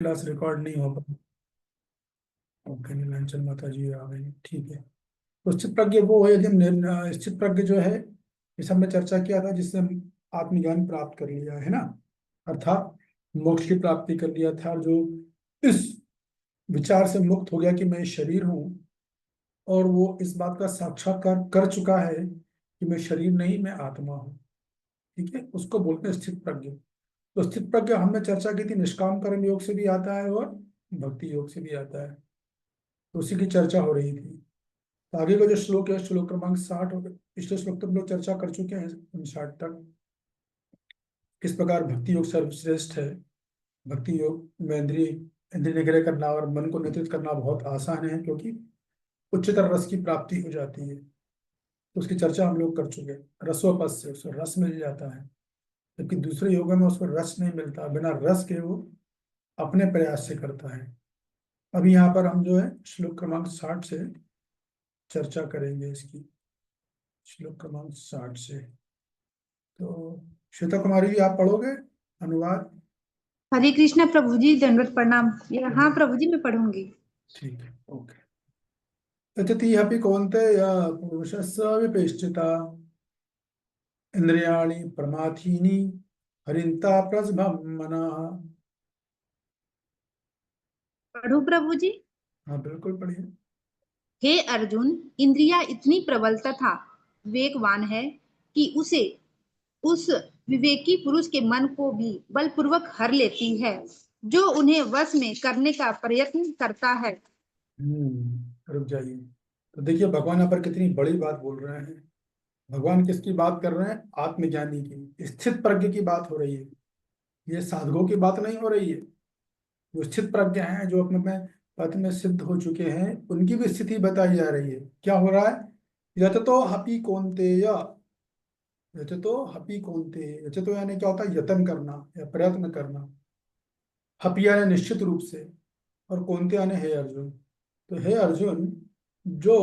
Class record नहीं हो पाई। Okay, Nilanchal माता जी आ गई, ठीक है। तो स्थित प्रज्ञ वो है, यदि स्थित प्रज्ञ जो है, इस हमने चर्चा किया था, जिसने आत्मज्ञान प्राप्त कर लिया है ना, अर्थात मोक्ष की प्राप्ति कर लिया था, जो इस विचार से मुक्त हो गया कि मैं शरीर हूँ, और वो इस बात का साक्षात्कार कर चुका है कि मैं शरीर नहीं, मैं आत्मा हूँ। ठीक है, उसको बोलते हैं स्थित प्रज्ञ। तो स्थित प्रज्ञ हमने चर्चा की थी, निष्काम कर्म योग से भी आता है और भक्ति योग से भी आता है, तो उसी की चर्चा हो रही थी। तो आगे का जो श्लोक है, श्लोक क्रमांक 60 हो गया। पिछले श्लोक तक हम लोग चर्चा कर चुके हैं, 59 तक, किस प्रकार भक्ति योग सर्वश्रेष्ठ है। भक्ति योग में इंद्रिय इंद्रिय निग्रह करना और मन को नियंत्रित करना बहुत आसान है, क्योंकि उच्चतर रस की प्राप्ति हो जाती है। तो उसकी चर्चा हम लोग कर चुके हैं। रसोपद से उसको रस मिल जाता है, जबकि दूसरे योगों में उसको रस नहीं मिलता, बिना रस के वो अपने प्रयास से करता है। अभी यहाँ पर हम जो है श्लोक क्रमांक 60 से चर्चा करेंगे इसकी। श्लोक क्रमांक 60 से तो श्वेता कुमारी जी, आप पढ़ोगे अनुवाद? हरे कृष्णा प्रभु जी, दंडवत प्रणाम। हाँ प्रभु जी, मैं पढ़ूंगी। ठीक है, ओके। यतति अपि कौन्तेय पुरुषस्य विपेष्टिता इंद्रियाणि प्रमाथीनि हरिन्ता प्रजभं मनः। पढ़ू प्रभु जी। हाँ बिल्कुल, पढ़िए। हे अर्जुन, इंद्रियां इतनी प्रबल तथा वेगवान है कि उसे उस विवेकी पुरुष के मन को भी बलपूर्वक हर लेती है, जो उन्हें वश में करने का प्रयत्न करता है। रुक जाइए। तो देखिए, भगवान यहाँ पर कितनी बड़ी बात बोल रहे हैं। भगवान किसकी बात कर रहे हैं? आत्मज्ञानी की, स्थित प्रज्ञ की बात हो रही है। ये साधकों की बात नहीं हो रही है। जो स्थित प्रज्ञ हैं, जो अपने में पथ में सिद्ध हो चुके हैं, उनकी भी स्थिति बताई जा रही है। क्या हो रहा है? यत तो हपि कौन्तेय, यत तो हपि कौन्तेय, यत तो यानी क्या होता है? यतन करना या प्रयत्न करना। हपि यानी निश्चित रूप से, और कौन्तेय यानी हे अर्जुन। तो हे अर्जुन, जो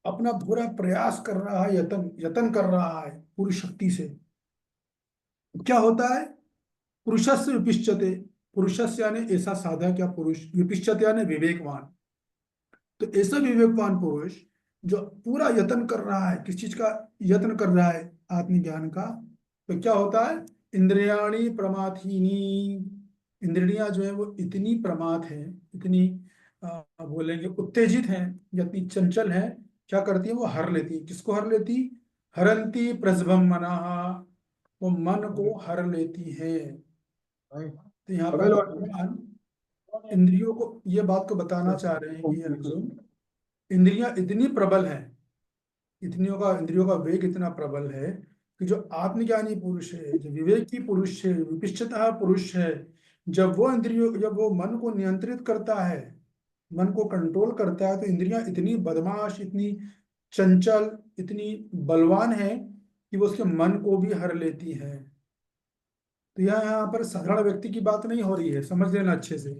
अपना पूरा प्रयास कर रहा है, यतन यतन कर रहा है पूरी शक्ति से, क्या होता है? पुरुषस्य विपिष्यते। पुरुषस्य यानी ऐसा साधक या पुरुष, विपिष्यते यानी विवेकवान। तो ऐसा विवेकवान पुरुष जो पूरा यत्न कर रहा है, किस चीज का यत्न कर रहा है? आत्मज्ञान का। तो क्या होता है? इंद्रियाणी प्रमाथीनी। इंद्रियां जो है वो इतनी प्रमाथ है, इतनी बोलेंगे उत्तेजित हैं, या इतनी चंचल है, क्या करती है? वो हर लेती है। किसको हर लेती? हरंती प्रजभम मना, वो मन को हर लेती है। तो यहाँ पर भगवान इंद्रियों को ये बात को बताना चाह रहे हैं कि अर्जुन, इंद्रियां इतनी प्रबल हैं, इंद्रियों का वेग इतना प्रबल है कि जो आत्मज्ञानी पुरुष है, जो विवेकी पुरुष है, विपिष्टता पुरुष है, जब वो मन को नियंत्रित करता है, मन को कंट्रोल करता है, तो इंद्रियां इतनी बदमाश, इतनी चंचल, इतनी बलवान है कि वो उसके मन को भी हर लेती है। तो यहाँ पर साधारण व्यक्ति की बात नहीं हो रही है, समझ लेना अच्छे से।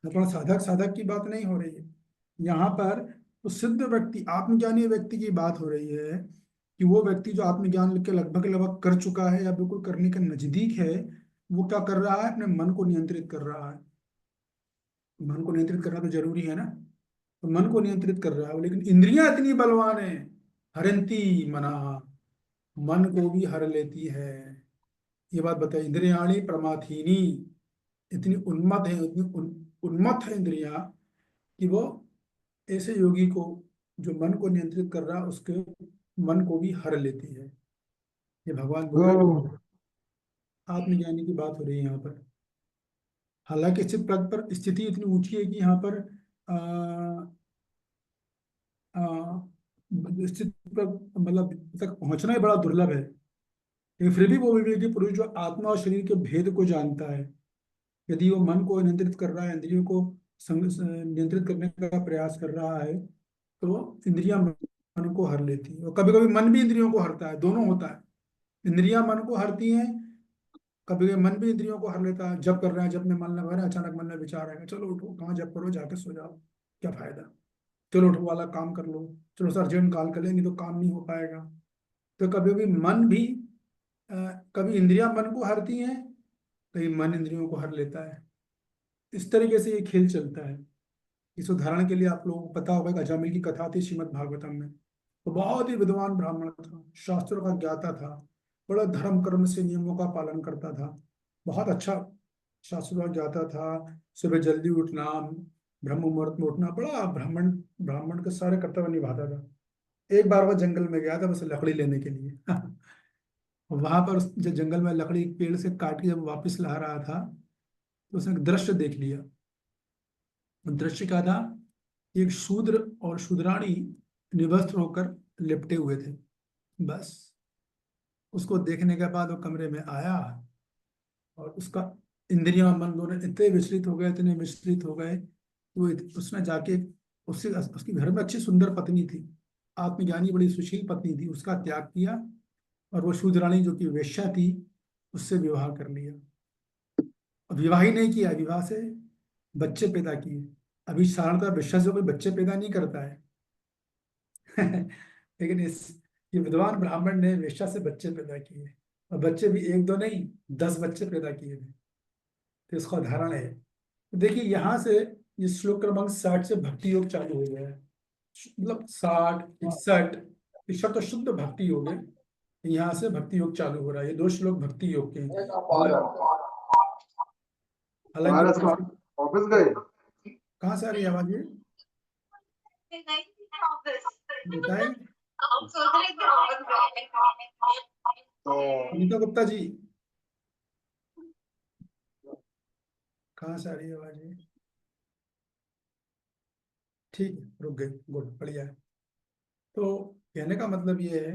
मतलब साधक साधक की बात नहीं हो रही है यहाँ पर। तो सिद्ध व्यक्ति, आत्मज्ञानी व्यक्ति की बात हो रही है, कि वो व्यक्ति जो आत्मज्ञान के लगभग लगभग कर चुका है या बिल्कुल करने के नजदीक है, वो क्या कर रहा है? अपने मन को नियंत्रित कर रहा है। मन को नियंत्रित करना तो जरूरी है ना, तो मन को नियंत्रित कर रहा है, लेकिन इंद्रियां इतनी बलवान है, हरंती मना, मन को भी हर लेती है। ये बात बताई, इंद्रियाणी प्रमाथीनी, इतनी उन्मत्त है, इतनी उन्मत्त है इंद्रियां, कि वो ऐसे योगी को, जो मन को नियंत्रित कर रहा है, उसके मन को भी हर लेती है। ये भगवान बोल रहे हैं। आत्मज्ञानी की बात हो रही है यहाँ पर। हालांकि स्थित प्रज्ञ पर स्थिति इतनी ऊंची है कि यहाँ पर आ, आ, स्थित प्रज्ञ मतलब तक पहुंचना ही बड़ा दुर्लभ है, लेकिन फिर भी वो विवेकी पुरुष जो आत्मा और शरीर के भेद को जानता है, यदि वो मन को नियंत्रित कर रहा है, इंद्रियों को नियंत्रित करने का प्रयास कर रहा है, तो इंद्रियां मन को हर लेती है। और कभी कभी मन भी इंद्रियों को हरता है, दोनों होता है। इंद्रियां मन को हरती हैं, कभी कभी मन भी इंद्रियों को हर लेता है। जब कर रहे हैं, जब में मन लगा रहा है, अचानक मन में विचार आएगा, चलो उठो, कहाँ जब करो, जाके सो जाओ, क्या फायदा, चलो उठो वाला काम कर लो, चलो सर अर्जेंट कॉल कर लेंगे तो काम नहीं हो पाएगा। तो कभी कभी मन भी अ, कभी इंद्रियां मन को हरती हैं, कभी मन इंद्रियों को हर लेता है। इस तरीके से ये खेल चलता है। इस उदाहरण के लिए आप लोगों को पता होगा कि अजामिल की कथा थी श्रीमद् भागवतम में। तो बहुत ही विद्वान ब्राह्मण था, शास्त्रों का ज्ञाता था, बड़ा धर्म कर्म से नियमों का पालन करता था, बहुत अच्छा शास्त्रों का ज्ञाता था। सुबह जल्दी उठना, ब्रह्म मुहूर्त में उठना, बड़ा ब्राह्मण ब्राह्मण के सारे कर्तव्य निभाता था। एक बार वह जंगल में गया था बस लकड़ी लेने के लिए। वहां पर जो जंगल में लकड़ी पेड़ से काट के जब वापस ला रहा था, तो उसने एक दृश्य देख लिया। वो दृश्य क्या था? एक शूद्र और शूद्राणी निवस्त्र होकर लिपटे हुए थे। बस उसको देखने के बाद वो कमरे में आया, और उसका इंद्रियां मन दोनों इतने विचलित हो गए, इतने विचलित हो गए, वो उसने जाके उससे उसकी घर में अच्छी सुंदर पत्नी थी, आत्मज्ञानी बड़ी सुशील पत्नी थी, उसका त्याग किया, और वो शूद्राणी जो कि वेश्या थी, उससे विवाह कर लिया। अब विवाह ही नहीं किया, विवाह से बच्चे पैदा किए। अभी साधारणतः वेश्या से कोई बच्चे पैदा नहीं करता है। लेकिन इस ये विद्वान ब्राह्मण ने वेश्या से बच्चे पैदा किए, और बच्चे भी एक दो नहीं, 10 बच्चे पैदा किए थे। तो इसका उदाहरण है। तो देखिए यहाँ से ये श्लोक क्रमांक 60 से भक्ति योग चालू हो गया है। मतलब 60, 61, 61 तो शुद्ध भक्ति योग है। यहाँ से भक्ति योग चालू हो रहा है। ये 2 श्लोक भक्ति योग के हैं। हालांकि ऑफिस गए। कहाँ से आ रही है आवाज ये? बताए नीता गुप्ता जी, कहाँ से आ रही है आवाज ये? ठीक है, रुक गए, गुड, बढ़िया है। तो कहने का मतलब ये है,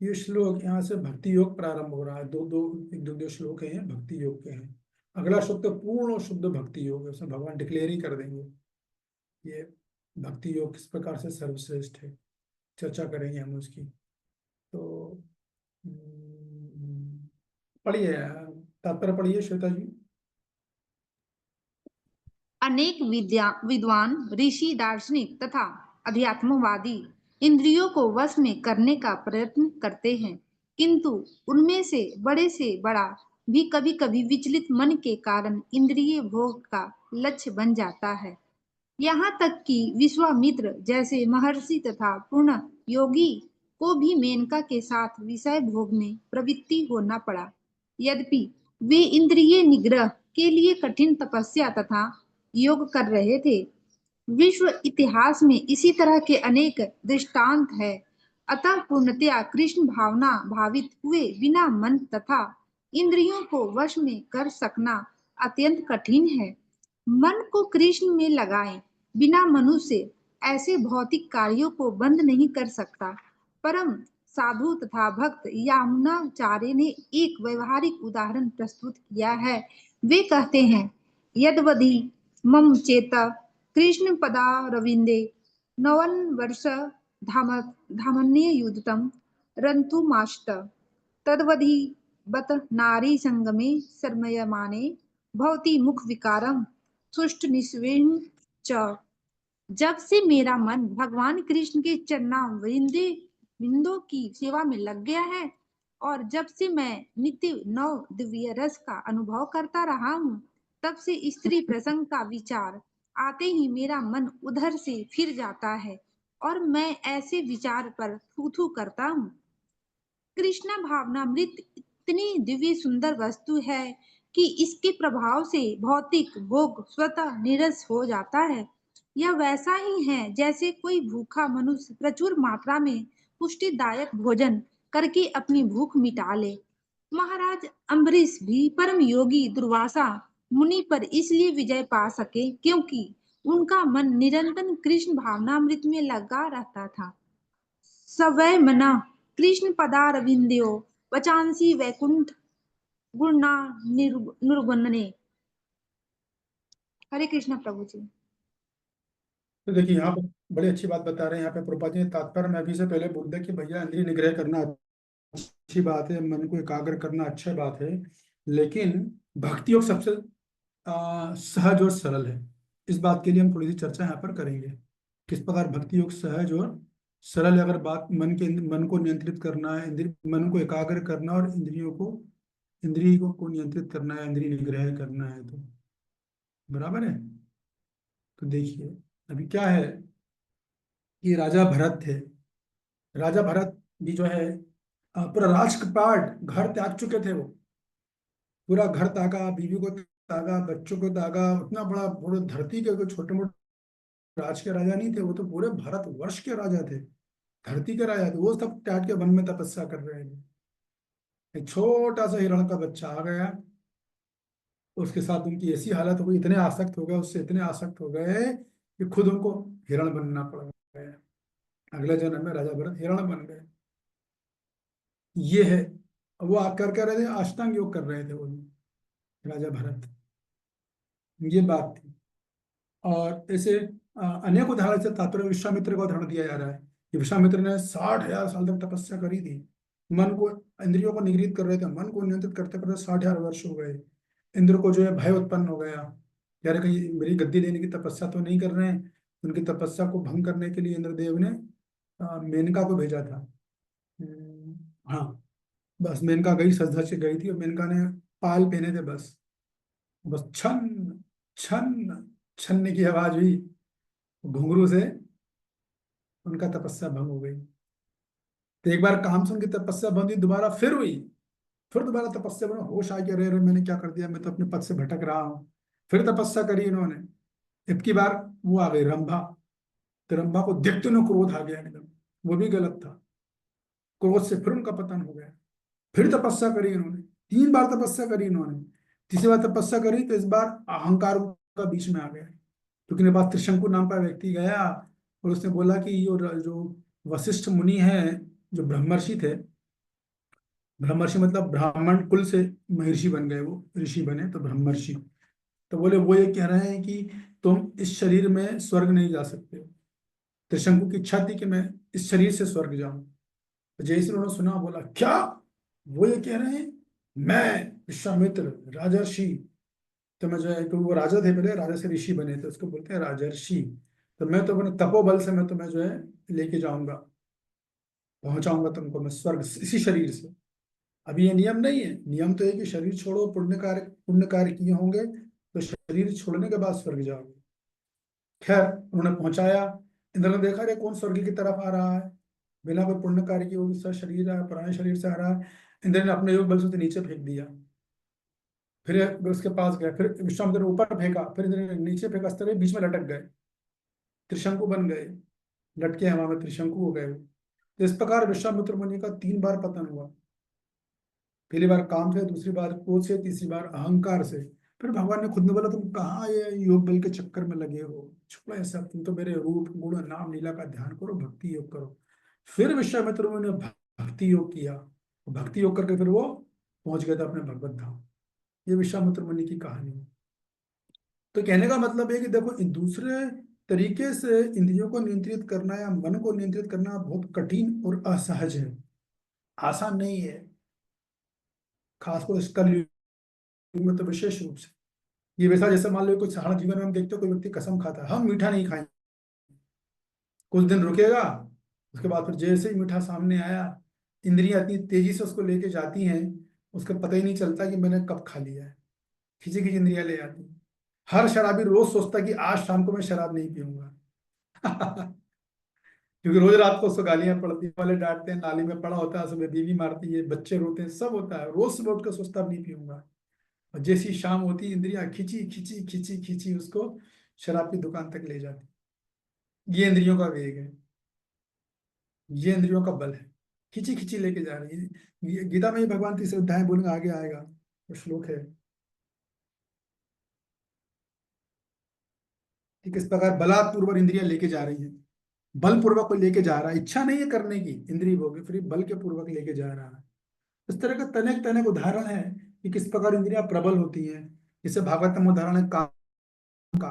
ये श्लोक यहाँ से भक्ति योग प्रारंभ हो रहा है। दो दो एक दो दो श्लोक हैं भक्ति योग के हैं। अगला श्लोक तो पूर्ण और शुद्ध भक्ति योग है, उसमें भगवान डिक्लेयर ही कर देंगे ये भक्ति योग किस प्रकार से सर्वश्रेष्ठ है। चर्चा करेंगे हम उसकी। तो पढ़िए, तात्पर्य पढ़िए श्वेता जी। अनेक विद्वान ऋषि, दार्शनिक तथा अध्यात्मवादी इंद्रियों को वश में करने का प्रयत्न करते हैं, किंतु उनमें से बड़ा भी कभी कभी विचलित मन के कारण इंद्रिय भोग का लक्ष्य बन जाता है। यहाँ तक कि विश्वामित्र जैसे महर्षि तथा पूर्ण योगी को भी मेनका के साथ विषय भोग में प्रवृत्ति होना पड़ा। यद्यपि वे इंद्रिय निग्रह के लिए कठिन तपस्या तथा योग कर रहे थे। विश्व इतिहास में इसी तरह के अनेक दृष्टांत है। अतः पूर्णतया कृष्ण भावना भावित हुए बिना मन तथा इंद्रियों को वश में कर सकना अत्यंत कठिन है। मन को कृष्ण में लगाएं, बिना मनुष्य ऐसे भौतिक कार्यों को बंद नहीं कर सकता। परम साधु तथा भक्त यामुनाचार्य ने एक व्यवहारिक उदाहरण प्रस्तुत किया है। वे कहते हैं, यद्वधि मम चेत कृष्ण पदारविंदे नवन वर्ष धामन्ययुतम रंतुमाष्ट तद्वधि बत नारी संगमे शर्मयमाने भवति मुख विकारम सुष्ट निस्वेन च। जब से मेरा मन भगवान कृष्ण के विंदों की सेवा में लग गया है, और जब से मैं नित्य नव दिव्य रस का अनुभव करता रहा हूँ, तब से स्त्री प्रसंग का विचार आते ही मेरा मन उधर से फिर जाता है, और मैं ऐसे विचार पर थू थू करता हूँ। कृष्णा भावनामृत इतनी दिव्य सुंदर वस्तु है कि इसके प्रभाव से भौतिक भोग स्वतः निरस हो जाता है। यह वैसा ही है जैसे कोई भूखा मनुष्य प्रचुर मात्रा में पुष्टिदायक भोजन करके अपनी भूख मिटा ले। महाराज अम्बरीश भी परम योगी दुर्वासा मुनि पर इसलिए विजय पा सके क्योंकि उनका मन निरंतर कृष्ण भावनामृत में लगा रहता था। सवै मना कृष्ण पदारविंदो वचांसी वैकुंठ गुणा निर्गुणने। हरे कृष्ण प्रभु जी। तो देखिए यहाँ पर बड़ी अच्छी बात बता रहे हैं यहाँ पे प्रभुपाद जी ने तात्पर्य में अभी से पहले बोल दिया कि भैया इंद्रिय निग्रह करना अच्छी बात है, मन को एकाग्र करना अच्छी बात है, लेकिन भक्ति योग सबसे सहज और सरल है। इस बात के लिए हम थोड़ी सी चर्चा यहाँ पर करेंगे, किस प्रकार भक्ति योग सहज और सरल है। अगर बात मन को नियंत्रित करना है, मन को एकाग्र करना और इंद्रियों को नियंत्रित करना है, इंद्रिय निग्रह करना है, तो बराबर है। तो देखिए अभी क्या है कि राजा भरत थे। राजा भरत भी जो है पूरा राजपाट घर त्याग चुके थे वो। पूरा घर त्यागा, बीवी को त्यागा, बच्चों को त्यागा। उतना बड़ा पूरे धरती के कोई छोटे मोटे राज के राजा नहीं थे, वो तो पूरे भारत वर्ष के राजा थे, धरती के राजा थे। वो सब त्याग के वन में तपस्या कर रहे थे। एक छोटा सा हिरण का बच्चा आ गया, उसके साथ उनकी ऐसी हालत हो गई, इतने आसक्त हो गए उससे, इतने आसक्त हो गए कि खुद उनको हिरण बनना पड़ गया। अगले जन्म में राजा भरत हिरण बन गए। ये है। वो आकर कर रहे थे, अष्टांग योग कर रहे थे वो राजा भरत। ये बात थी। और ऐसे अनेक उदाहरण से तात्पर्य विश्वामित्र का उदाहरण दिया जा रहा है कि विश्वामित्र ने 60,000 साल तक तपस्या करी थी। मन को, इंद्रियों को निगृहित कर रहे थे, मन को नियंत्रित करते करते 60,000 वर्ष हो गए। इंद्र को जो है भय उत्पन्न हो गया, यार कहीं मेरी गद्दी लेने की तपस्या तो नहीं कर रहे हैं। उनकी तपस्या को भंग करने के लिए इंद्रदेव ने मेनका को भेजा था। हाँ, बस मेनका गई, सज धज के गई थी, और मेनका ने पाल पहने थे बस। बस छन छन छन्ने की आवाज हुई, घुंघरू से उनका तपस्या भंग हो गई। तो एक बार कामसन की तपस्या बंद हुई, दोबारा फिर हुई। फिर दोबारा तपस्या बना, होश आ गया, अरे अरे मैंने क्या कर दिया, मैं तो अपने पद से भटक रहा हूँ। फिर तपस्या करी इन्होंने। अब की बार वो आ गई रंभा। तो रंभा को देखते उन्हें क्रोध आ गया एकदम। वो भी गलत था। क्रोध से फिर उनका पतन हो गया। फिर तपस्या करी इन्होंने, 3 बार तपस्या करी इन्होंने। तीसरी बार तपस्या करी तो इस बार अहंकार उनका बीच में आ गया, क्योंकि मेरे पास त्रिशंकु नाम का व्यक्ति गया और उसने बोला कि जो वशिष्ठ मुनि है, जो ब्रह्मर्षि थे, ब्रह्मर्षि मतलब ब्राह्मण कुल से महर्षि बन गए, वो ऋषि बने तो ब्रह्मर्षि। तो बोले वो ये कह रहे हैं कि तुम इस शरीर में स्वर्ग नहीं जा सकते हो। त्रिशंकु की इच्छा थी कि मैं इस शरीर से स्वर्ग जाऊं। तो जैसे उन्होंने सुना, बोला क्या, वो ये कह रहे हैं मैं विश्वामित्र राजर्षि, तो मैं जो है, क्योंकि वो राजा थे पहले, राजा से ऋषि बने थे, उसको बोलते हैं राजर्षि। तो मैं तो अपने तपोबल से मैं तुम्हें जो है लेके जाऊंगा, पहुंचाऊंगा तुमको मैं स्वर्ग इसी शरीर से। अभी ये नियम नहीं है, नियम तो है कि शरीर छोड़ो, पुण्य कार्य किए होंगे तो शरीर छोड़ने के बाद स्वर्ग जाओगे। खैर उन्होंने पहुंचाया। इंद्र ने देखा रे कौन स्वर्ग की तरफ आ रहा है, बिना कोई पुण्य कार्य की, वो दूसरा शरीर है, पुराने शरीर से आ रहा है। इंद्र ने अपने योग बल से उसे नीचे फेंक दिया। फिर उसके पास गया, फिर विश्वामित्र ने ऊपर फेंका, फिर इंद्र ने नीचे फेंका, इस तरह बीच में लटक गए, त्रिशंकु बन गए, लटके हवा में त्रिशंकु हो गए वो। तो इस प्रकार विश्वामित्र मुनि का 3 बार पतन हुआ। पहली बार काम से, दूसरी बार क्रोध से, तीसरी बार अहंकार से। फिर भगवान ने खुद में बोला तुम कहाँ ये योग बल के चक्कर में लगे हो, छोड़ो ये सब, तुम तो मेरे रूप गुण नाम लीला का ध्यान करो, भक्ति योग करो। फिर विश्वामित्र मुनि ने भक्ति योग किया, भक्ति योग करके फिर वो पहुंच गए थे अपने भगवत धाम। ये विश्वामित्र मुनि की कहानी है। तो कहने का मतलब है कि देखो, दूसरे तरीके से इंद्रियों को नियंत्रित करना या मन को नियंत्रित करना बहुत कठिन और असहज है, आसान नहीं है। खासकर इस कलयुग में तो विशेष रूप से। ये वैसा जैसे मान लो कुछ साधारण जीवन में हम देखते हो, कोई व्यक्ति कसम खाता है हम मीठा नहीं खाएंगे, कुछ दिन रुकेगा, उसके बाद फिर जैसे ही मीठा सामने आया, इंद्रियां इतनी तेजी से उसको लेके जाती हैं, उसको पता ही नहीं चलता कि मैंने कब खा लिया है। खिंची खिंची इंद्रियां ले जाती हैं। हर शराबी रोज सोचता है कि आज शाम को मैं शराब नहीं पीऊंगा। क्योंकि रोज रात को उसको गालियां पड़ती हैं, वाले डांटते हैं, नाली में पड़ा होता है, सुबह बीवी मारती है, बच्चे रोते हैं, सब होता है, रोज सुबह उठ कर सोचता अब नहीं पीऊंगा। और जैसी शाम होती, इंद्रियां खिंची खिंची खिंची खिंची उसको शराब की दुकान तक ले जाती। ये इंद्रियों का वेग है, ये इंद्रियों का बल है, खिंची खिंची लेके जा रही है। गीता में ही भगवान तीसरे अध्याय बोलेंगे, आगे आएगा वो श्लोक है कि किस प्रकार बलात्पूर्वक इंद्रियां लेके जा रही है। बलपूर्वक कोई लेके जा रहा है, इच्छा नहीं है करने की, इंद्रिय भोग फिर बल के पूर्वक लेके जा रहा है। इस तरह का तनेक तनेक उदाहरण है कि किस प्रकार इंद्रियां प्रबल होती हैं। जैसे भागवत में उदाहरण है कान का।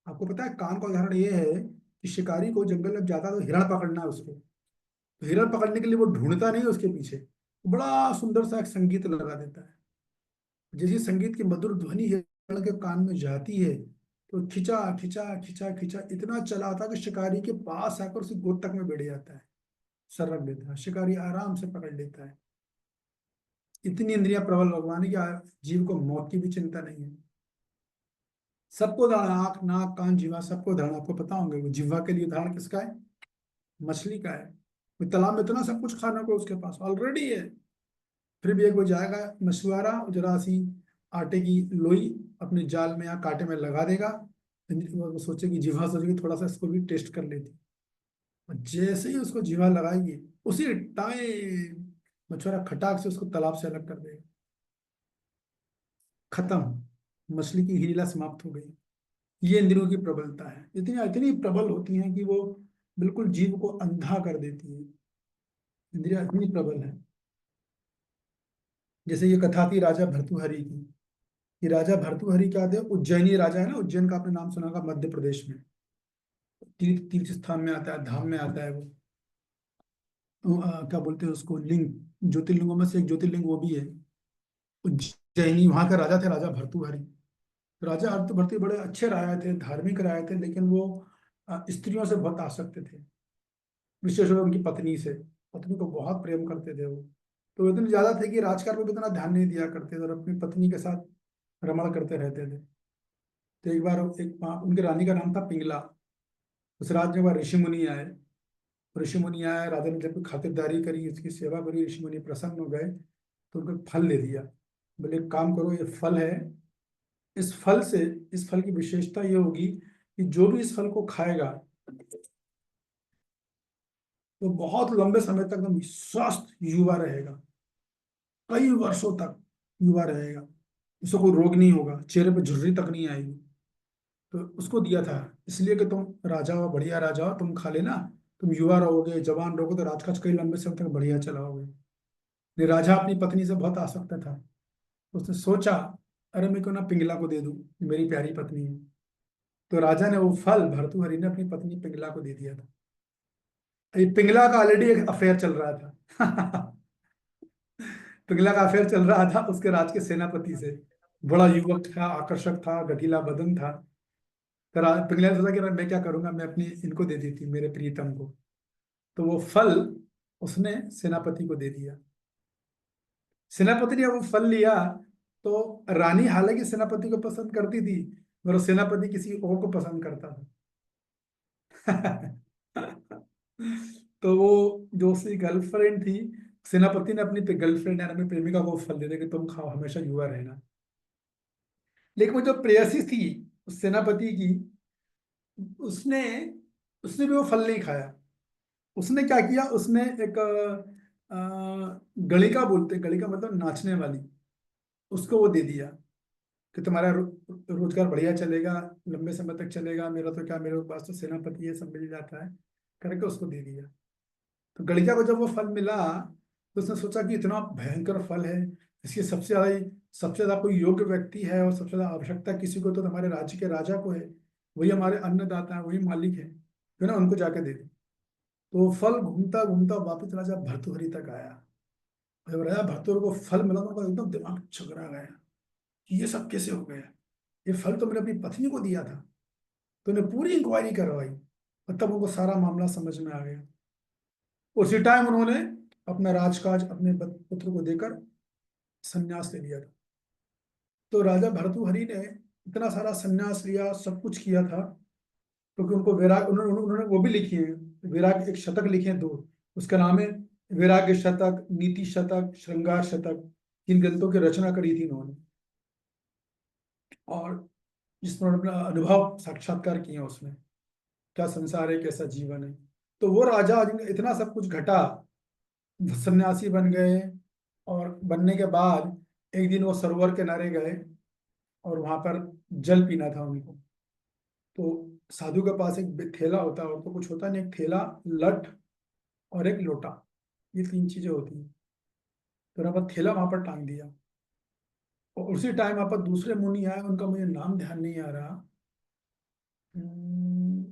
आपको पता है कान का उदाहरण ये है कि शिकारी को जंगल में जाता है तो हिरण पकड़ना है उसको, तो हिरण पकड़ने के लिए वो ढूंढता नहीं है उसके पीछे, बड़ा सुंदर सा एक संगीत लगा देता है। जैसे संगीत की मधुर ध्वनि हिरण के कान में जाती है, तो खिंचा खिंचा खिंचा खिंचा इतना चलाता कि शिकारी के पास आकर उसे गोद तक में बैठ जाता है, सर रख देता है, शिकारी आराम से पकड़ लेता है। इतनी इंद्रियां प्रबल भगवान है कि जीव को मौत की भी चिंता नहीं है। सबको उदाहरण, आंख नाक कान जीवा सबको उदाहरण आपको पता होंगे। वो जीवा के लिए उदाहरण किसका है? मछली का है। वो तालाब में इतना सब कुछ खाने को उसके पास ऑलरेडी है, फिर भी एक वो जाएगा मछुआरा, जरा सी आटे की लोई अपने जाल में या कांटे में लगा देगा, वो सोचेगी, जीवा सोचेगी थोड़ा सा इसको भी टेस्ट कर लेती, और जैसे ही उसको जीवा लगाएगी, उसी टाइम मछुआरा खटाक से उसको तालाब से अलग कर देगा। खत्म, मछली की हीरा समाप्त हो गई। ये इंद्रियों की प्रबलता है, इतनी इतनी प्रबल होती हैं कि वो बिल्कुल जीव को अंधा कर देती है। इंद्रियां इतनी प्रबल है। जैसे ये कथा थी राजा भर्तृहरि की। ये राजा भर्तृहरि क्या थे? उज्जैनी राजा है ना, उज्जैन का आपने नाम सुना होगा, मध्य प्रदेश में तीर्थ तीर्थ स्थान में आता है, धाम में आता है वो। क्या बोलते हैं उसको, लिंग, ज्योतिर्लिंगों में से एक ज्योतिर्लिंग वो भी है उज्जैनी। वहां का राजा थे राजा भर्तृहरि। राजा भर्तृहरि बड़े अच्छे राजा थे, धार्मिक राजा थे, लेकिन वो स्त्रियों से बहुत आसक्त थे, विशेषकर उनकी पत्नी से। पत्नी को बहुत प्रेम करते थे वो। तो वो इतने ज्यादा थे कि राजकाज में भी इतना ध्यान नहीं दिया करते थे, और अपनी पत्नी के साथ रमण करते रहते थे। तो एक बार उनकी रानी का नाम था पिंगला। उस रात में ऋषि मुनि आए। ऋषि मुनि आए, राजा ने जब खातिरदारी करी, उसकी सेवा करी, ऋषि मुनि प्रसन्न हो गए, तो उनको फल दे दिया। बोले एक काम करो, ये फल है, इस फल से, इस फल की विशेषता ये होगी कि जो भी इस फल को खाएगा वो बहुत लंबे समय तक एकदम स्वस्थ युवा रहेगा, कई वर्षों तक युवा रहेगा, उसको कोई रोग नहीं होगा, चेहरे पे झुर्री तक नहीं आएगी। तो उसको दिया था इसलिए कि तुम राजा हो, बढ़िया राजा हो, तुम खा लेना, तुम युवा रहोगे, जवान रहोगे, तो राजकाज कई लंबे समय तक बढ़िया चलाओगे। ये राजा अपनी पत्नी से बहुत आसक्त था। उसने सोचा, अरे मैं क्यों ना पिंगला को दे दूं, ये मेरी प्यारी पत्नी है। तो राजा ने वो फल भर्तृहरि ने अपनी पत्नी पिंगला को दे दिया था। ये पिंगला का ऑलरेडी एक अफेयर चल रहा था। पिंगला का अफेयर चल रहा था उसके राज के सेनापति से। बड़ा युवक था, आकर्षक था, गठीला बदन था। तो पिंगला ने सोचा कि मैं क्या करूंगा, मैं अपनी इनको दे दी थी, मेरे प्रियतम को। तो वो फल उसने सेनापति को दे दिया। सेनापति ने वो फल लिया, तो रानी हालांकि सेनापति को पसंद करती थी, मगर सेनापति किसी और को पसंद करता था। तो वो जो उसकी गर्लफ्रेंड थी, सेनापति ने अपनी गर्लफ्रेंड यानी अपनी प्रेमिका को फल दे दिया कि तुम खाओ, हमेशा युवा रहना। लेकिन वो जो प्रेयसी थी उस सेनापति की, उसने उसने भी वो फल नहीं खाया। उसने क्या किया, उसने एक गलिका, बोलते गलिका मतलब नाचने वाली, उसको वो दे दिया कि तुम्हारा रोजगार बढ़िया चलेगा, लंबे समय तक चलेगा, मेरा तो क्या, मेरे पास तो सेनापति है, सब मिल जाता है, करके उसको दे दिया। तो गड़िया को जब वो फल मिला, तो उसने सोचा कि इतना भयंकर फल है, इसकी सबसे ज्यादा कोई योग्य व्यक्ति है और सबसे ज्यादा आवश्यकता किसी को तो हमारे राज्य के राजा को है, वही हमारे अन्नदाता है, वही मालिक है, तो ना उनको जाके दे दे। तो वो फल घूमता घूमता वापिस राजा भर्तृहरि तक आया। और जब राजा भर्तृहरि को फल मिला तो उनका एकदम दिमाग चकरा गया कि ये सब कैसे हो गया, ये फल तो मैंने अपनी पत्नी को दिया था। तो उन्हें पूरी इंक्वायरी करवाई, और तब उनको सारा मामला समझ में आ गया। उसी टाइम उन्होंने अपना राजकाज अपने पुत्र को देकर संन्यास ले लिया था। तो राजा भर्तृहरि ने इतना सारा संन्यास लिया, सब कुछ किया था, क्योंकि उनको वैराग, उन्होंने उन्होंने वो भी लिखी है, वैराग एक शतक लिखे हैं दो। उसका नाम है वैराग्य शतक, नीति शतक, श्रृंगार शतक। इन ग्रंथों की रचना करी थी इन्होंने, और जिसमें उन्होंने अपना अनुभव साक्षात्कार किया उसमें, क्या संसार है, कैसा जीवन है। तो वो राजा जिनका इतना सब कुछ घटा, सन्यासी बन गए, और बनने के बाद एक दिन वो सरोवर के किनारे गए, और वहां पर जल पीना था उनको। तो साधु के पास एक थैला होता है, और तो कुछ होता नहीं, एक थैला, लठ और एक लोटा, ये तीन चीजें होती हैं। तो उन्होंने अपना थैला वहां पर टांग दिया, और उसी टाइम वहां पर दूसरे मुनि आए, उनका मुझे नाम ध्यान नहीं आ रहा। हम्म,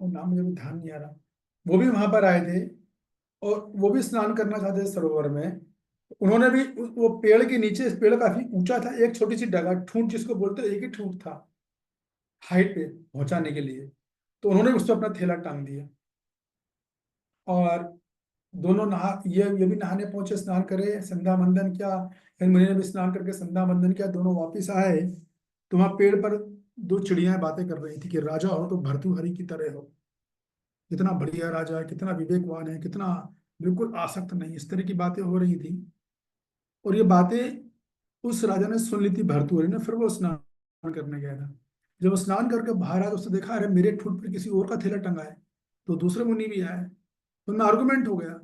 वो नाम मुझे भी ध्यान नहीं आ रहा। वो भी वहां पर आए थे, और वो भी स्नान करना चाहते थे सरोवर में। उन्होंने भी वो पेड़ के नीचे, इस पेड़ काफी ऊंचा था, एक छोटी सी डगा, ठूंठ जिसको बोलते हैं, एक ही ठूंठ था हाइट पे पहुंचाने के लिए। तो उन्होंने उस पर अपना थैला टांग दिया, और दोनों नहा, ये भी नहाने पहुंचे, स्नान करे, संध्या वंदन किया, फिर मुनि ने भी स्नान करके संध्या वंदन किया, दोनों वापिस आए। तो वहां पेड़ पर दो चिड़ियाएं बातें कर रही थी कि राजा हो तो भर्तृहरि की तरह हो, कितना बढ़िया राजा है, कितना विवेकवान है, कितना बिल्कुल आसक्त नहीं, इस तरह की बातें हो रही थी। और ये बातें उस राजा ने सुन ली थी भर्तृहरि ने। फिर वो स्नान करने गया था। जब वो स्नान करके बाहर आया तो उसने देखा, अरे मेरे ठूंठ पर किसी और का थैला टंगा है। तो दूसरे मुनि भी आए, तो उनमें आर्गुमेंट हो गया।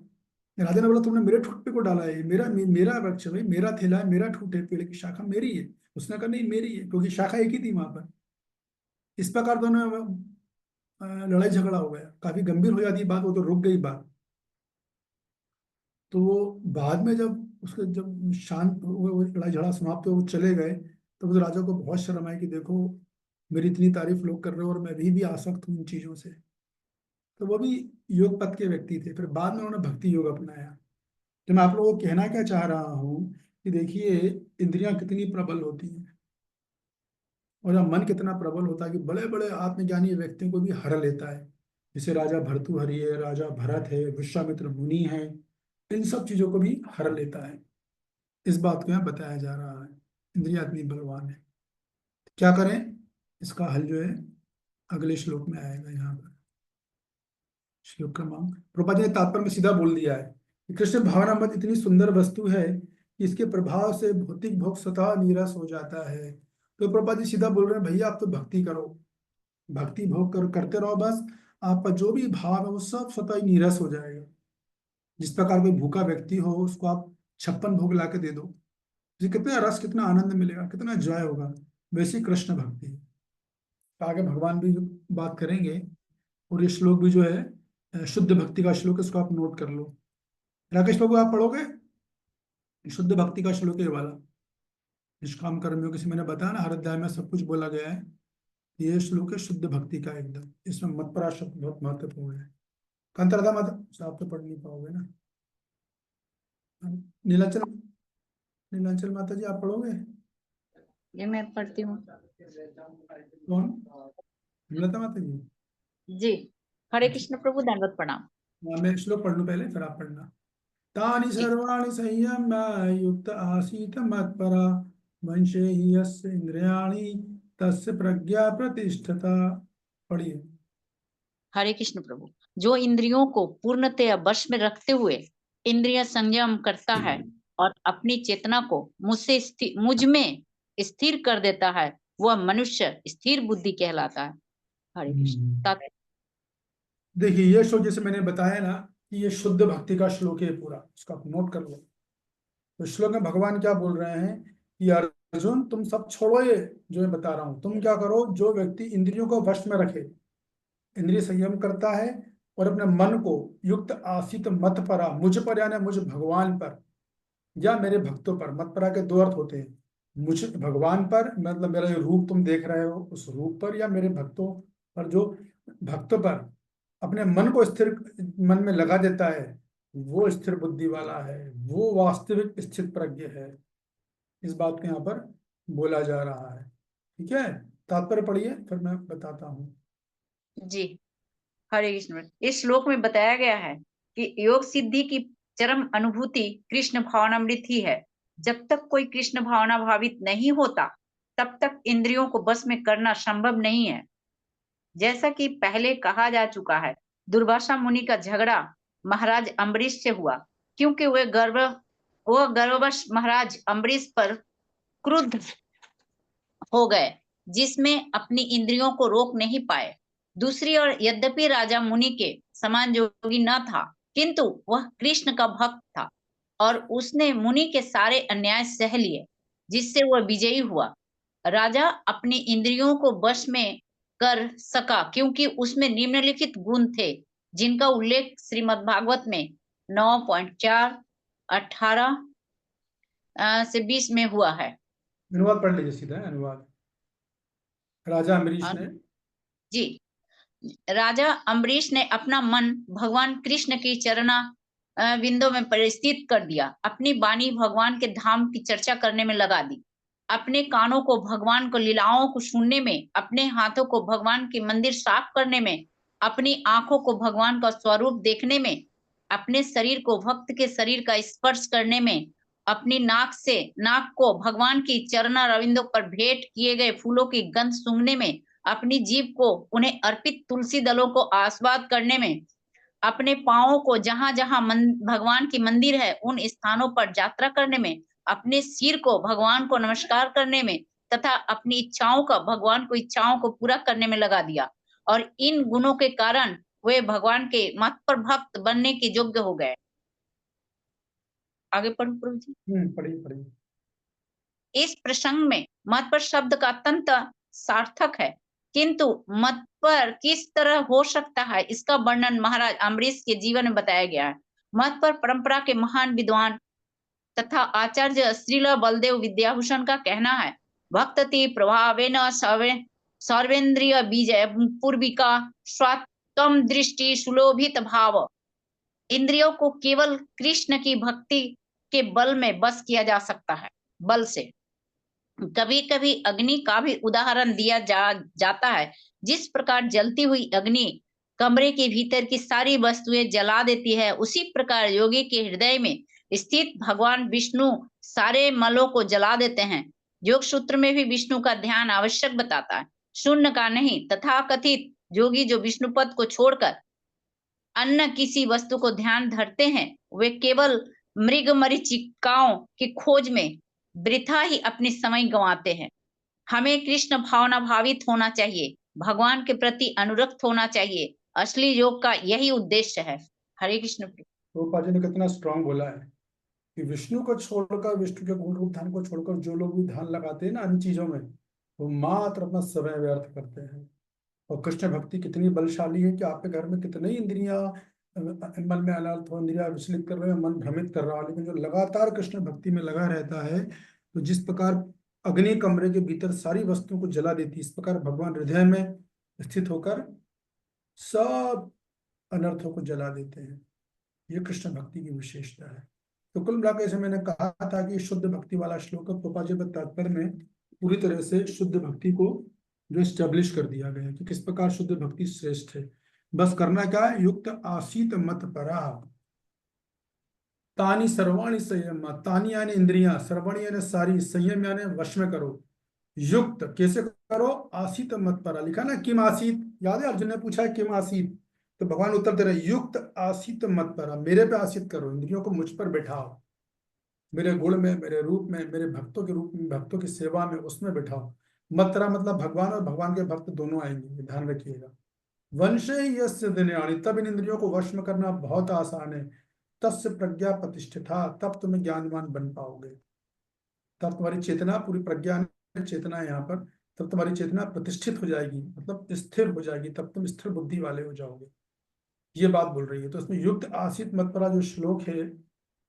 राजा ने बोला, तुमने मेरे ठूंठ पे को डाला है, ये मेरा वृक्ष है भाई, मेरा थैला है, मेरा ठूंठ है, पेड़ की शाखा मेरी है। उसने कहा नहीं मेरी है, क्योंकि शाखा एक ही थी वहां पर। इस प्रकार दोनों लड़ाई झगड़ा हो गया, काफी गंभीर हो जाती बात, वो तो रुक गई बात। तो वो बाद में जब उसके जब शांत वो लड़ाई झगड़ा समाप्त हो वो चले गए, तो उस राजा को बहुत शर्म आई कि देखो मेरी इतनी तारीफ लोग कर रहे हो और मैं भी आसक्त हूँ इन चीजों से। तो वो भी योग पथ के व्यक्ति थे, फिर बाद में उन्होंने भक्ति योग अपनाया। तो मैं आप लोगों को कहना क्या चाह रहा हूँ कि देखिए इंद्रियां कितनी प्रबल होती हैं, और जब मन कितना प्रबल होता है कि बड़े बड़े आत्मज्ञानी व्यक्तियों को भी हर लेता है। जैसे राजा भर्तृहरि है, राजा भरत है, विश्वामित्र मुनि है, इन सब चीजों को भी हर लेता है। इस बात को यहाँ बताया जा रहा है, इंद्रिया इतनी बलवान है। क्या करें, इसका हल जो है अगले श्लोक में आएगा। यहाँ पर श्लोक क्रमांक प्रभुपाद जी ने तात्पर्य में सीधा बोल दिया है कि कृष्ण भावनामृत इतनी सुंदर वस्तु है कि इसके प्रभाव से भौतिक भोग स्वतः नीरस हो जाता है। तो प्रभुपाद जी सीधा बोल रहे हैं, भैया आप तो भक्ति करो, भक्ति भोग करते रहो बस। आपका जो भी भाव है वो सब स्वतः ही नीरस हो जाएगा। जिस प्रकार कोई भूखा व्यक्ति हो उसको आप 56 भोग ला के दे दो, जी कितना रस, कितना आनंद मिलेगा, कितना जॉय होगा। वैसी कृष्ण भक्ति है। तो आगे भगवान भी बात करेंगे। और ये श्लोक भी जो है शुद्ध भक्ति का श्लोक है, इसको आप नोट कर लो। राकेश बाबू आप पढ़ोगे? शुद्ध भक्ति का श्लोक है ये वाला। निष्काम कर्मयों की, मैंने बताया ना हर अध्याय में सब कुछ बोला गया है। ये श्लोक है शुद्ध भक्ति का एकदम, इसमें मत परा शब्द बहुत महत्वपूर्ण है। कंतरदा मत आप तो पढ़ नहीं पाओगे ना। नीलांचल, नीलांचल माता जी आप पढ़ोगे? ये मैं पढ़ती हूँ। कौन? हेमलता माता जी? जी, हरे अच्छा, कृष्ण प्रभु, दंडवत प्रणाम। मैं श्लोक पढ़ लूँ पहले फिर आप पढ़ना। तानि जी, सर्वाणि संयम्य युक्त आसीत मत्परा वंशे हि यस्य इंद्रियाणि तस्य प्रज्ञा प्रतिष्ठता। पढ़िए। हरे कृष्ण प्रभु। जो इंद्रियों को पूर्णतया वश में रखते हुए इंद्रिय संयम करता है और अपनी चेतना को मुझ में स्थिर कर देता है, वह मनुष्य स्थिर बुद्धि कहलाता है। हरे कृष्ण। हम्म। देखिए ये श्लोक जैसे मैंने बताया ना कि ये शुद्ध भक्ति का श्लोक है पूरा, इसको आप नोट कर लो। तो श्लोक में भगवान क्या बोल रहे हैं कि अर्जुन तुम सब छोड़ो, ये जो मैं बता रहा हूँ तुम क्या करो, जो व्यक्ति इंद्रियों को वश में रखे, इंद्रिय संयम करता है और अपने मन को युक्त आसित मत परा, मुझ पर यानी मुझ भगवान पर, या मेरे भक्तों पर। मत परा के दो अर्थ होते हैं, मुझ भगवान पर मतलब मेरा जो रूप तुम देख रहे हो उस रूप पर, या मेरे भक्तों पर, जो भक्तों पर अपने मन को स्थिर, मन में लगा देता है, वो स्थिर बुद्धि वाला है, वो वास्तविक स्थित प्रज्ञ है। इस बात को यहाँ पर बोला जा रहा है। ठीक है, तात्पर्य पढ़िए फिर मैं बताता हूँ। जी, हरे कृष्ण। इस श्लोक में बताया गया है कि योग सिद्धि की चरम अनुभूति कृष्ण भावनामृत ही है। जब तक कोई कृष्ण भावना भावित नहीं होता तब तक इंद्रियों को बस में करना संभव नहीं है। जैसा कि पहले कहा जा चुका है, दुर्वासा मुनि का झगड़ा महाराज अम्बरीश से हुआ, क्योंकि वह गर्ववश महाराज अम्बरीश पर क्रुद्ध हो गए, जिसमें अपनी इंद्रियों को रोक नहीं पाए। दूसरी ओर यद्यपि राजा मुनि के समान योगी न था, किंतु वह कृष्ण का भक्त था और उसने मुनि के सारे अन्याय सह लिए, जिससे वह विजयी हुआ। राजा अपनी इंद्रियों को वश में कर सका क्योंकि उसमें निम्नलिखित गुण थे, जिनका उल्लेख श्रीमद् भागवत में 9.4 18 से 20 में हुआ है। अनुवाद पढ़ लीजिए सीधा, अनुवाद। राजा अम्बरीश ने, जी, राजा अम्बरीश ने अपना मन भगवान कृष्ण की चरणा बिंदु में परिस्थित कर दिया, अपनी वाणी भगवान के धाम की चर्चा करने में लगा दी, अपने कानों को भगवान को लीलाओं को सुनने में, अपने हाथों को भगवान के मंदिर साफ करने में, अपनी आंखों को भगवान का स्वरूप देखने में, अपने शरीर को भक्त के शरीर का स्पर्श करने में अपनी नाक को भगवान की चरणा रविंदों पर भेंट किए गए फूलों की गंध सूंघने में, अपनी जीभ को उन्हें अर्पित तुलसी दलों को आस्वाद करने में, अपने पांवों को जहां जहां भगवान की मंदिर है उन स्थानों पर यात्रा करने में, अपने सिर को भगवान को नमस्कार करने में तथा अपनी इच्छाओं का भगवान को इच्छाओं को पूरा करने में लगा दिया। और इन गुणों के कारण वे भगवान के मत पर भक्त बनने के योग्य हो गए। आगे पढ़ो प्रभु जी। पढ़िए। इस प्रसंग में मत पर शब्द का अत्यंत सार्थक है, किंतु मत पर किस तरह हो सकता है इसका वर्णन महाराज अम्बरीश के जीवन में बताया गया है। मत पर परंपरा के महान विद्वान तथा आचार्य श्रील बलदेव विद्याभूषण का कहना है, भक्ति प्रभावेन सर्वेन्द्रिय बीज पूर्विका स्वात्म दृष्टि सुलोभित भाव। इंद्रियों को केवल कृष्ण की भक्ति के बल में बस किया जा सकता है, बल से। कभी कभी अग्नि का भी उदाहरण दिया जाता है। जिस प्रकार जलती हुई अग्नि कमरे के भीतर की सारी वस्तुएं जला देती है, उसी प्रकार योगी के हृदय में स्थित भगवान विष्णु सारे मलों को जला देते हैं। योग सूत्र में भी विष्णु का ध्यान आवश्यक बताता है, शून्य का नहीं। तथाकथित योगी जो विष्णु पद को छोड़कर अन्य किसी वस्तु को ध्यान धरते हैं, वे केवल मृग मरीचिकाओं की खोज में वृथा ही अपने समय गंवाते हैं। हमें कृष्ण भावना भावित होना चाहिए, भगवान के प्रति अनुरक्त होना चाहिए। असली योग का यही उद्देश्य है। हरे कृष्ण। प्रभुपाद जी ने कितना स्ट्रांग बोला है कि विष्णु को छोड़कर, विष्णु के गुण रूप ध्यान को छोड़कर जो लोग भी ध्यान लगाते हैं ना इन चीजों में, वो मात्र अपना समय व्यर्थ करते हैं। और कृष्ण भक्ति कितनी बलशाली है कि आपके घर में कितने ही इंद्रियां मन में अनर्थ हो, इंद्रिया विचलित कर रहे हैं, मन भ्रमित कर रहा है, लेकिन जो लगातार कृष्ण भक्ति में लगा रहता है, तो जिस प्रकार अग्नि कमरे के भीतर सारी वस्तुओं को जला देती है, इस प्रकार भगवान हृदय में स्थित होकर सब अनर्थों को जला देते हैं। ये कृष्ण भक्ति की विशेषता है। तो कुल मिलाकर जैसे मैंने कहा था कि शुद्ध भक्ति वाला श्लोक प्रभुपाद जी तात्पर्य में पूरी तरह से शुद्ध भक्ति को जो स्टैब्लिश कर दिया गया है कि किस प्रकार शुद्ध भक्ति श्रेष्ठ है। बस करना क्या है, युक्त आसीत मत परा तानी सर्वाणी संयम, तानी यानी इंद्रियां, सर्वाणी यानी सारी, संयम यानी वश में करो। युक्त कैसे करो, आसीत मत परा लिखा ना, किम आसीत, याद है अर्जुन ने पूछा है किम आसीत, तो भगवान उत्तर दे रहे युक्त आसीत मत परा, मेरे पे आसीत करो, इंद्रियों को मुझ पर बैठाओ, मेरे गुण में, मेरे रूप में, मेरे भक्तों के रूप में, भक्तों की सेवा में, उसमें बैठाओ। मत परा मतलब भगवान और भगवान के भक्त दोनों आएंगे, ध्यान रखिएगा। वंश यस्य दिनयानि, तब इन इंद्रियों को वश में करना बहुत आसान है। तस्य प्रज्ञा प्रतिष्ठिता, तब तुम्हें ज्ञानवान बन पाओगे, तब तुम्हारी चेतना, पूरी प्रज्ञा चेतना है यहाँ पर, तब तुम्हारी चेतना प्रतिष्ठित हो जाएगी, मतलब स्थिर हो जाएगी, तब तुम स्थिर बुद्धि वाले हो जाओगे। ये बात बोल रही है। तो इसमें युक्त आसित मत परा जो श्लोक है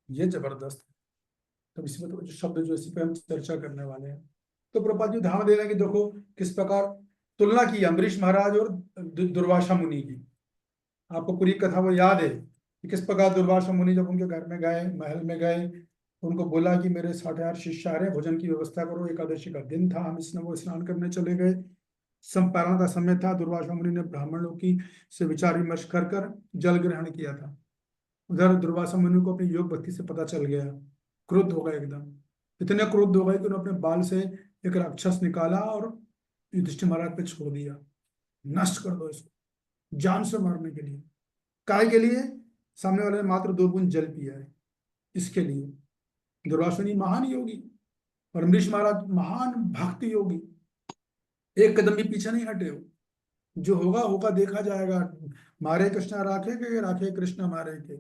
ये जबरदस्त है। तो इसी में तो शब्द जो इसी पे हम चर्चा करने वाले हैं। तो प्रभुपाद जी ध्यान दे रहे हैं कि देखो किस प्रकार तुलना की अम्बरीश महाराज और दुर्वासा मुनि की। आपको पूरी कथा वो याद है कि किस प्रकार दुर्वासा मुनि जब उनके घर में गए, महल में गए, तो उनको बोला कि मेरे 60,000 शिष्य आ रहे हैं, भोजन की व्यवस्था करो। एकादशी का दिन था, हम वो स्नान करने चले गए, संपारण का समय था। दुर्वासा मुनि ने ब्राह्मणों की से विचार विमर्श कर जल ग्रहण किया था। उधर दुर्वासा मुनि को अपनी योग भक्ति से पता चल गया, क्रुद्ध हो गए एकदम। इतने क्रुद्ध हो गए कि उन्होंने अपने बाल से एक राक्षस निकाला और युधिष्ठिर महाराज पे छोड़ दिया, नष्ट कर दो इसको, जान से मारने के लिए। काय के लिए? सामने वाले ने मात्र 2 बूंद जल पिया है, इसके लिए। दुर्वासा मुनि महान योगी और अम्बरीश महाराज महान भक्ति योगी, एक कदम भी पीछे नहीं हटे हो। जो होगा होगा, देखा जाएगा, मारे कृष्णा राखे के, राखे कृष्णा मारे के।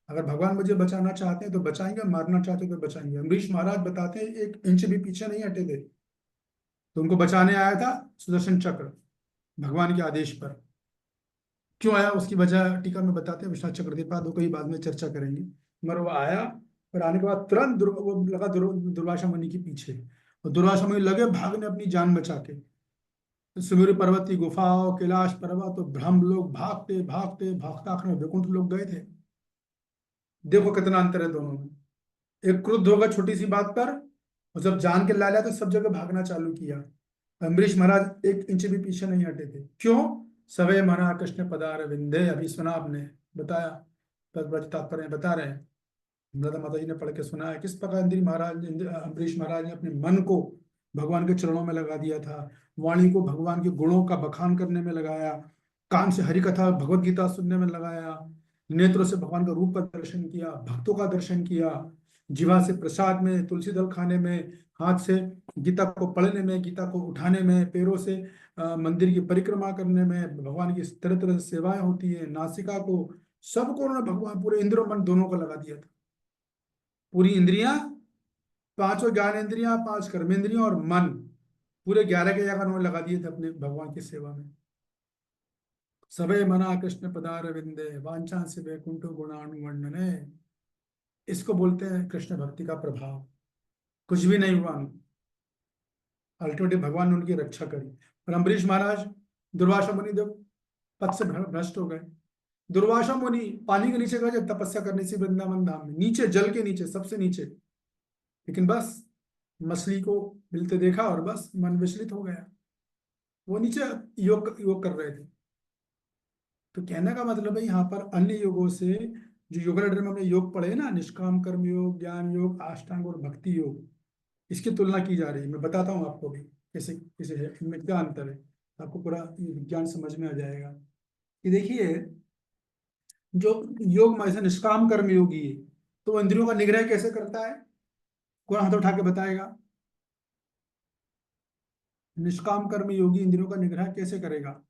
अगर भगवान मुझे बचाना चाहते हैं तो बचाएंगे, मारना चाहते हैं तो बचाएंगे। अम्बरीश महाराज बताते हैं 1 इंच भी पीछे नहीं हटे थे, तो उनको बचाने आया था सुदर्शन चक्र, भगवान के आदेश पर। क्यों आया उसकी वजह टीका में बताते हैं, विश्वनाथ चक्रदीपाद को ही बाद में चर्चा करेंगे। मगर वो आया, फिर आने के बाद तुरंत वो लगा दुर्वासा मुनि के पीछे, और दुर्वासा मुनि लगे भागने अपनी जान बचा के। सुमेरु पर्वत की गुफाओं, कैलाश पर्वत, तो ब्रह्म लोग भागते भागते भागता वैकुंठ लोग गए थे। देखो कितना अंतर है दोनों में। एक क्रुद्ध होगा छोटी सी बात पर, और जब जान के लाया तो सब जगह भागना चालू किया। अम्बरीश महाराज 1 इंच भी पीछे नहीं हटे थे। क्यों? सवे मना कृष्ण पदार विंदे, अभी सुना आपने, बताया, तात्पर्य बता रहे हैं। मृदा माता जी ने पढ़ के सुना है किस प्रकार अम्बरीश महाराज ने अपने मन को भगवान के चरणों में लगा दिया था, वाणी को भगवान के गुणों का बखान करने में लगाया, कान से हरि कथा भगवत गीता सुनने में लगाया, नेत्रों से भगवान का रूप का दर्शन किया, भक्तों का दर्शन किया, जीवा से प्रसाद में, तुलसी दल खाने में, हाथ से गीता को पढ़ने में, गीता को उठाने में, पैरों से मंदिर की परिक्रमा करने में, भगवान की तरह तरह से सेवाएं होती है, नासिका को, सबको उन्होंने भगवान पूरे इंद्र और मन दोनों को लगा दिया था। पूरी इंद्रियां, पांचों ज्ञान इंद्रियां, पांच कर्मेंद्रियां और मन, पूरे 11 के 11 उन्होंने लगा दिए थे अपने भगवान की सेवा में। सबे मना कृष्ण पदार विंदे वांछा से वैकुंठ गुणानुवर्णने, इसको बोलते हैं कृष्ण भक्ति का प्रभाव। कुछ भी नहीं हुआ, अल्टीमेटली भगवान ने उनकी रक्षा करी। और अम्बरीश महाराज दुर्वासा मुनि देव पद से भ्रष्ट हो गए। दुर्वासा मुनि पानी के नीचे गए जब तपस्या करने से वृंदावन धाम में, नीचे जल के नीचे, सबसे नीचे, लेकिन बस मछली को मिलते देखा और बस मन विचलित हो गया। वो नीचे योग योग कर रहे थे। तो कहने का मतलब है यहाँ पर अन्य योगों से, जो योग में हमने योग पढ़े ना, निष्काम कर्म योग, ज्ञान योग, अष्टांग और भक्ति योग, इसकी तुलना की जा रही है। मैं बताता हूँ आपको भी कैसे कैसे है, इनमें क्या अंतर है, आपको पूरा विज्ञान समझ में आ जाएगा। कि देखिए, जो योग में ऐसे निष्काम कर्म योगी है, तो वो इंद्रियों का निग्रह कैसे करता है? कौन हाथ उठा के बताएगा? निष्काम कर्म योगी इंद्रियों का निग्रह कैसे करेगा?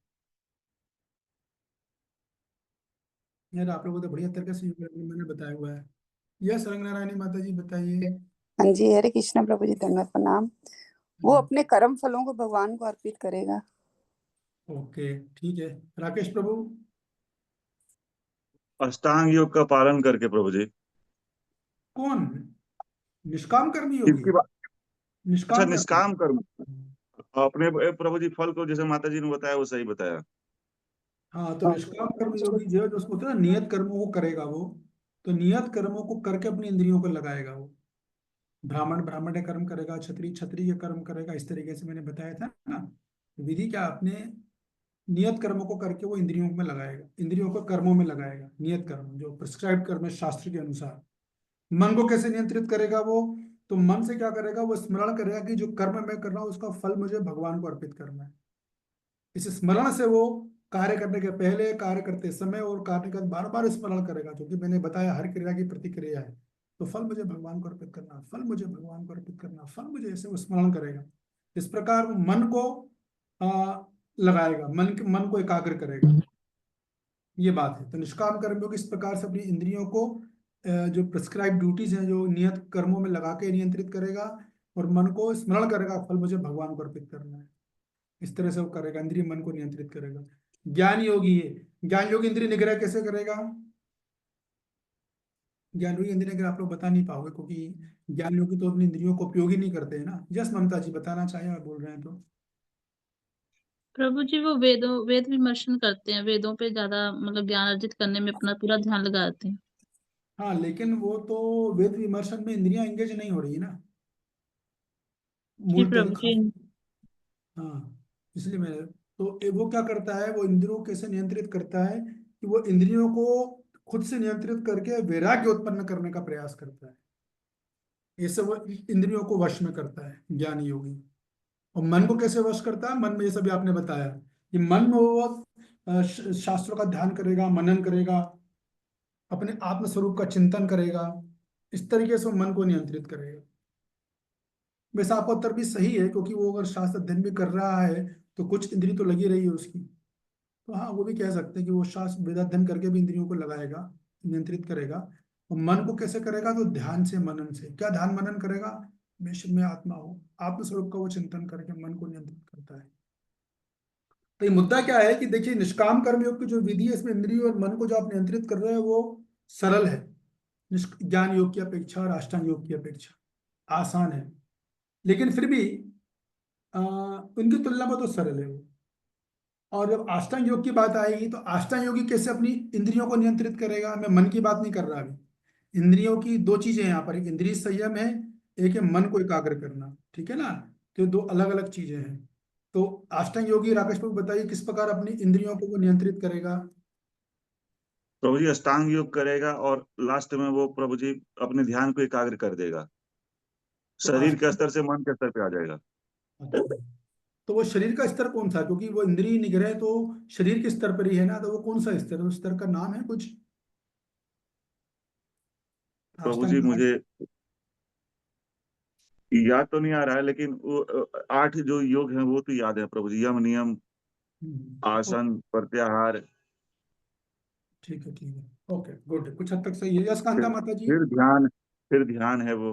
यार आप लोगों को तो बढ़िया तरीके से योग मैंने बताया हुआ है। यस रंगनारायणी माता जी बताइए। हाँ जी, हरे कृष्ण प्रभु जी, धन्यवाद, प्रणाम। वो अपने कर्म फलों को भगवान को अर्पित करेगा। ओके, ठीक है। राकेश प्रभु? अष्टांग योग का पालन करके प्रभु जी। कौन? निष्काम कर्म योगी? किसकी बात? अच्छा, निष्काम कर्म। निष्काम कर्म अपने प्रभु जी फल को जैसे माता जी ने बताया वो सही बताया। हाँ, तो निष्काम कर्म योगी जो है, जो उसको होता है ना, नियत कर्मों को करेगा वो, तो नियत कर्मों को करके अपनी इंद्रियों को लगाएगा वो। ब्राह्मण ब्राह्मण के कर्म करेगा, क्षत्रिय क्षत्रिय के कर्म करेगा, इस तरीके से मैंने बताया था ना। विधि क्या, अपने नियत कर्मों को करके वो इंद्रियों में लगाएगा, इंद्रियों को कर्मों में लगाएगा। नियत कर्म जो प्रिस्क्राइब कर्म है शास्त्र के अनुसार। मन को कैसे नियंत्रित करेगा वो? तो मन से क्या करेगा, वो स्मरण करेगा कि जो कर्म मैं कर रहा हूँ उसका फल मुझे भगवान को अर्पित करना है। इस स्मरण से वो कार्य करने के पहले, कार्य करते समय और कार्य का बार बार स्मरण करेगा, क्योंकि मैंने बताया हर क्रिया की प्रतिक्रिया है। तो फल मुझे भगवान को अर्पित करना, फल मुझे भगवान को अर्पित करना, फल मुझे, ऐसे वो स्मरण करेगा। इस प्रकार वो मन को लगाएगा, मन को एकाग्र करेगा। ये बात है। तो निष्काम कर्म योग इस प्रकार से अपनी इंद्रियों को जो प्रिस्क्राइब ड्यूटीज हैं, जो नियत कर्मों में लगा के नियंत्रित करेगा, और मन को स्मरण करेगा फल मुझे भगवान को अर्पित करना है। इस तरह से वो करेगा, इंद्रिय मन को नियंत्रित करेगा। ज्ञान योगी है, ज्ञान योगी इंद्रिय निग्रह कैसे करेगा? ज्ञान योगी इंद्रिय निग्रह आप लोग बता नहीं पाओगे, क्योंकि ज्ञान योगी तो अपनी इंद्रियों को उपयोगी नहीं करते हैं ना। जस ममता जी बताना चाहे आप बोल रहे हैं तो। प्रभु जी वो वेद विमर्शन करते हैं, वेदों पे ज्यादा मतलब ज्ञान अर्जित करने में अपना पूरा ध्यान लगाते हैं। हाँ, लेकिन वो तो वेद विमर्शन में इंद्रियां एंगेज नहीं हो रही ना, जी मूलतः प्रभु खास। जी। हाँ, इसलिए मैं, तो वो क्या करता है, वो इंद्रियों को कैसे नियंत्रित करता है, कि वो इंद्रियों को खुद से नियंत्रित करके वैराग्य उत्पन्न करने का प्रयास करता है। ऐसे वो इंद्रियों को वश में करता है ज्ञानी योगी। और मन को कैसे वश करता है? मन में, ये सभी आपने बताया कि मन में वो शास्त्रों का ध्यान करेगा, मनन करेगा, अपने आत्म स्वरूप का चिंतन करेगा। इस तरीके से वो मन को नियंत्रित करेगा। वैसे आपका उत्तर भी सही है, क्योंकि वो अगर शास्त्र अध्ययन भी कर रहा है तो कुछ इंद्रिय तो लगी रही है उसकी। तो हाँ, वो भी कह सकते हैं कि वो शास्त्र वेदाध्ययन करके भी इंद्रियों को लगाएगा, नियंत्रित करेगा। और मन को कैसे करेगा? तो ध्यान से, मनन से। क्या ध्यान मनन करेगा? बेशक में आत्मा हो, आत्मस्वरूप का वो चिंतन करके मन को नियंत्रित करता है। तो ये मुद्दा क्या है कि देखिए, निष्काम कर्म योग की जो विधि है, इसमें इंद्रिय और मन को जो आप नियंत्रित कर रहे हैं वो सरल है, ज्ञान योग की अपेक्षा और अष्टांग योग की अपेक्षा आसान है। लेकिन फिर भी उनकी तुलना में तो सरल है वो। और जब अष्टांग योग की बात आएगी, तो अष्टांग योगी कैसे अपनी इंद्रियों को नियंत्रित करेगा? मैं मन की बात नहीं कर रहा अभी। इंद्रियों की दो चीजें हैं यहाँ पर, एक इंद्रिय संयम है, एक है मन को एकाग्र करना, ठीक है ना। तो दो अलग अलग चीजें हैं। तो अष्टांग योगी राकेश प्रभु बताइए किस प्रकार अपनी इंद्रियों को वो नियंत्रित करेगा? प्रभु जी अष्टांग योग करेगा और लास्ट में वो प्रभु जी अपने ध्यान को एकाग्र कर देगा, तो शरीर के अष्टांग, स्तर से मन के स्तर पे आ जाएगा। अच्छा, तो वो शरीर का स्तर कौन सा, क्योंकि वो इंद्रिय निग्रह तो शरीर के स्तर पर ही है ना, तो वो कौन सा स्तर है, उस स्तर का नाम है कुछ प्रभु अष्टांग जी योग? मुझे याद तो नहीं आ रहा है, लेकिन वो 8 जो योग हैं वो तो याद है प्रभु जी, यम नियम ओ, आसन प्रत्याहार, ठीक है, ठीक है, ओके, गुड, कुछ हद तक सही है। यस कांता फिर माता जी। फिर ध्यान, फिर ध्यान है वो।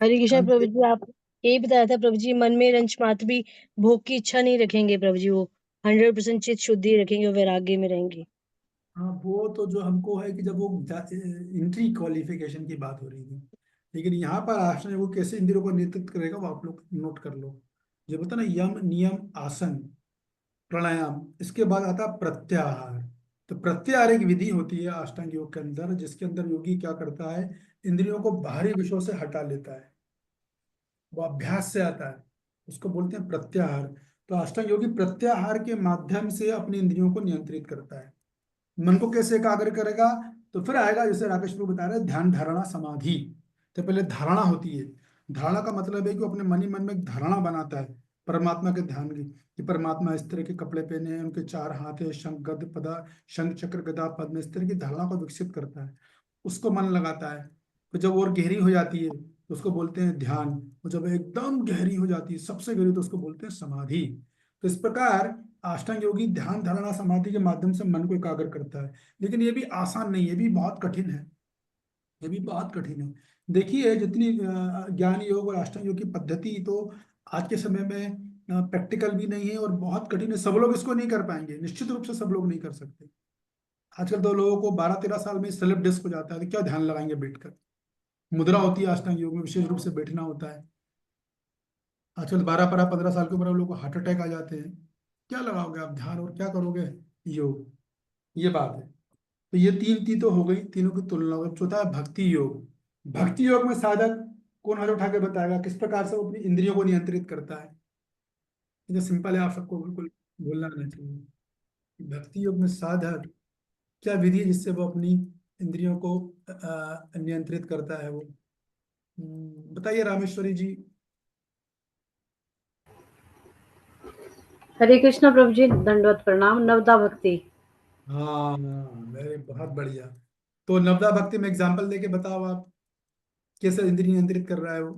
हरे कृष्णा प्रभु कांति, जी, आप यही बताया था प्रभु जी, मन में रंच मात्र भी भोग की इच्छा नहीं रखेंगे प्रभु जी, वो 100% चित्त शुद्धि रखेंगे और वैराग्य में रहेंगे। हाँ, वो तो जो हमको है कि जब वो इंट्री क्वालिफिकेशन की बात हो रही थी, लेकिन यहाँ पर आसन वो कैसे इंद्रियों को नियंत्रित करेगा वो आप लोग नोट कर लो। जो बता ना, यम नियम आसन प्राणायाम, इसके बाद आता है प्रत्याहार। तो प्रत्याहार एक विधि होती है अष्टांग योग के अंदर, जिसके अंदर योगी क्या करता है, इंद्रियों को बाहरी विषयों से हटा लेता है, वो अभ्यास से आता है, उसको बोलते हैं प्रत्याहार। तो अष्टांग योगी प्रत्याहार के माध्यम से अपनी इंद्रियों को नियंत्रित करता है। मन को कैसे एकाग्र करेगा, तो फिर आएगा जैसे राकेश प्रभु बता रहे हैं, ध्यान धारणा समाधि। तो पहले धारणा होती है। धारणा का मतलब है कि वो अपने मन ही मन में एक धारणा बनाता है परमात्मा के ध्यान की, कि परमात्मा इस तरह के कपड़े पहने हैं, उनके 4 हाथ है, शंख गद पदा, शंख चक्र गदा पद्म, इस तरह की धारणा को विकसित करता है, उसको मन लगाता है। तो जब और गहरी हो जाती है तो उसको बोलते हैं ध्यान। और जब एकदम गहरी हो जाती है, सबसे गहरी, तो उसको बोलते हैं समाधि। तो इस प्रकार अष्टांग योगी ध्यान धारणा समाधि के माध्यम से मन को एकाग्र करता है। लेकिन ये भी आसान नहीं है, ये भी बहुत कठिन है, ये भी बहुत कठिन है। देखिए, जितनी ज्ञान योग और अष्टांग योग की पद्धति तो आज के समय में प्रैक्टिकल भी नहीं है और बहुत कठिन है, सब लोग इसको नहीं कर पाएंगे, निश्चित रूप से सब लोग नहीं कर सकते। आजकल तो लोगों को 12-13 साल में स्लिप डिस्क हो जाता है, तो क्या ध्यान लगाएंगे बैठकर। मुद्रा होती है अष्टांग योग में, विशेष रूप से बैठना होता है। आजकल 12-15 साल की उम्र में लोगों को हार्ट अटैक आ जाते हैं। क्या लगाओगे आप ध्यान, और क्या करोगे योग, ये बात है। तो ये तीन तो हो गई, तीनों की तुलना हो गई। चौथा है भक्ति योग। भक्ति योग में साधक कौन हाथ उठा के बताएगा किस प्रकार से वो अपनी इंद्रियों को नियंत्रित करता है। ये तो सिंपल है, आप सबको बिल्कुल भूलना नहीं चाहिए। भक्ति योग में साधक क्या विधि है जिससे वो अपनी इंद्रियों को नियंत्रित करता है वो। बताइए रामेश्वरी जी। हरे कृष्णा प्रभु जी, दंडवत प्रणाम। नवदा भक्ति। हाँ, वेरी, बहुत बढ़िया। तो नवदा भक्ति में एग्जाम्पल देके बताओ आप, कैसे इंद्रिय नियंत्रित कर रहा है वो,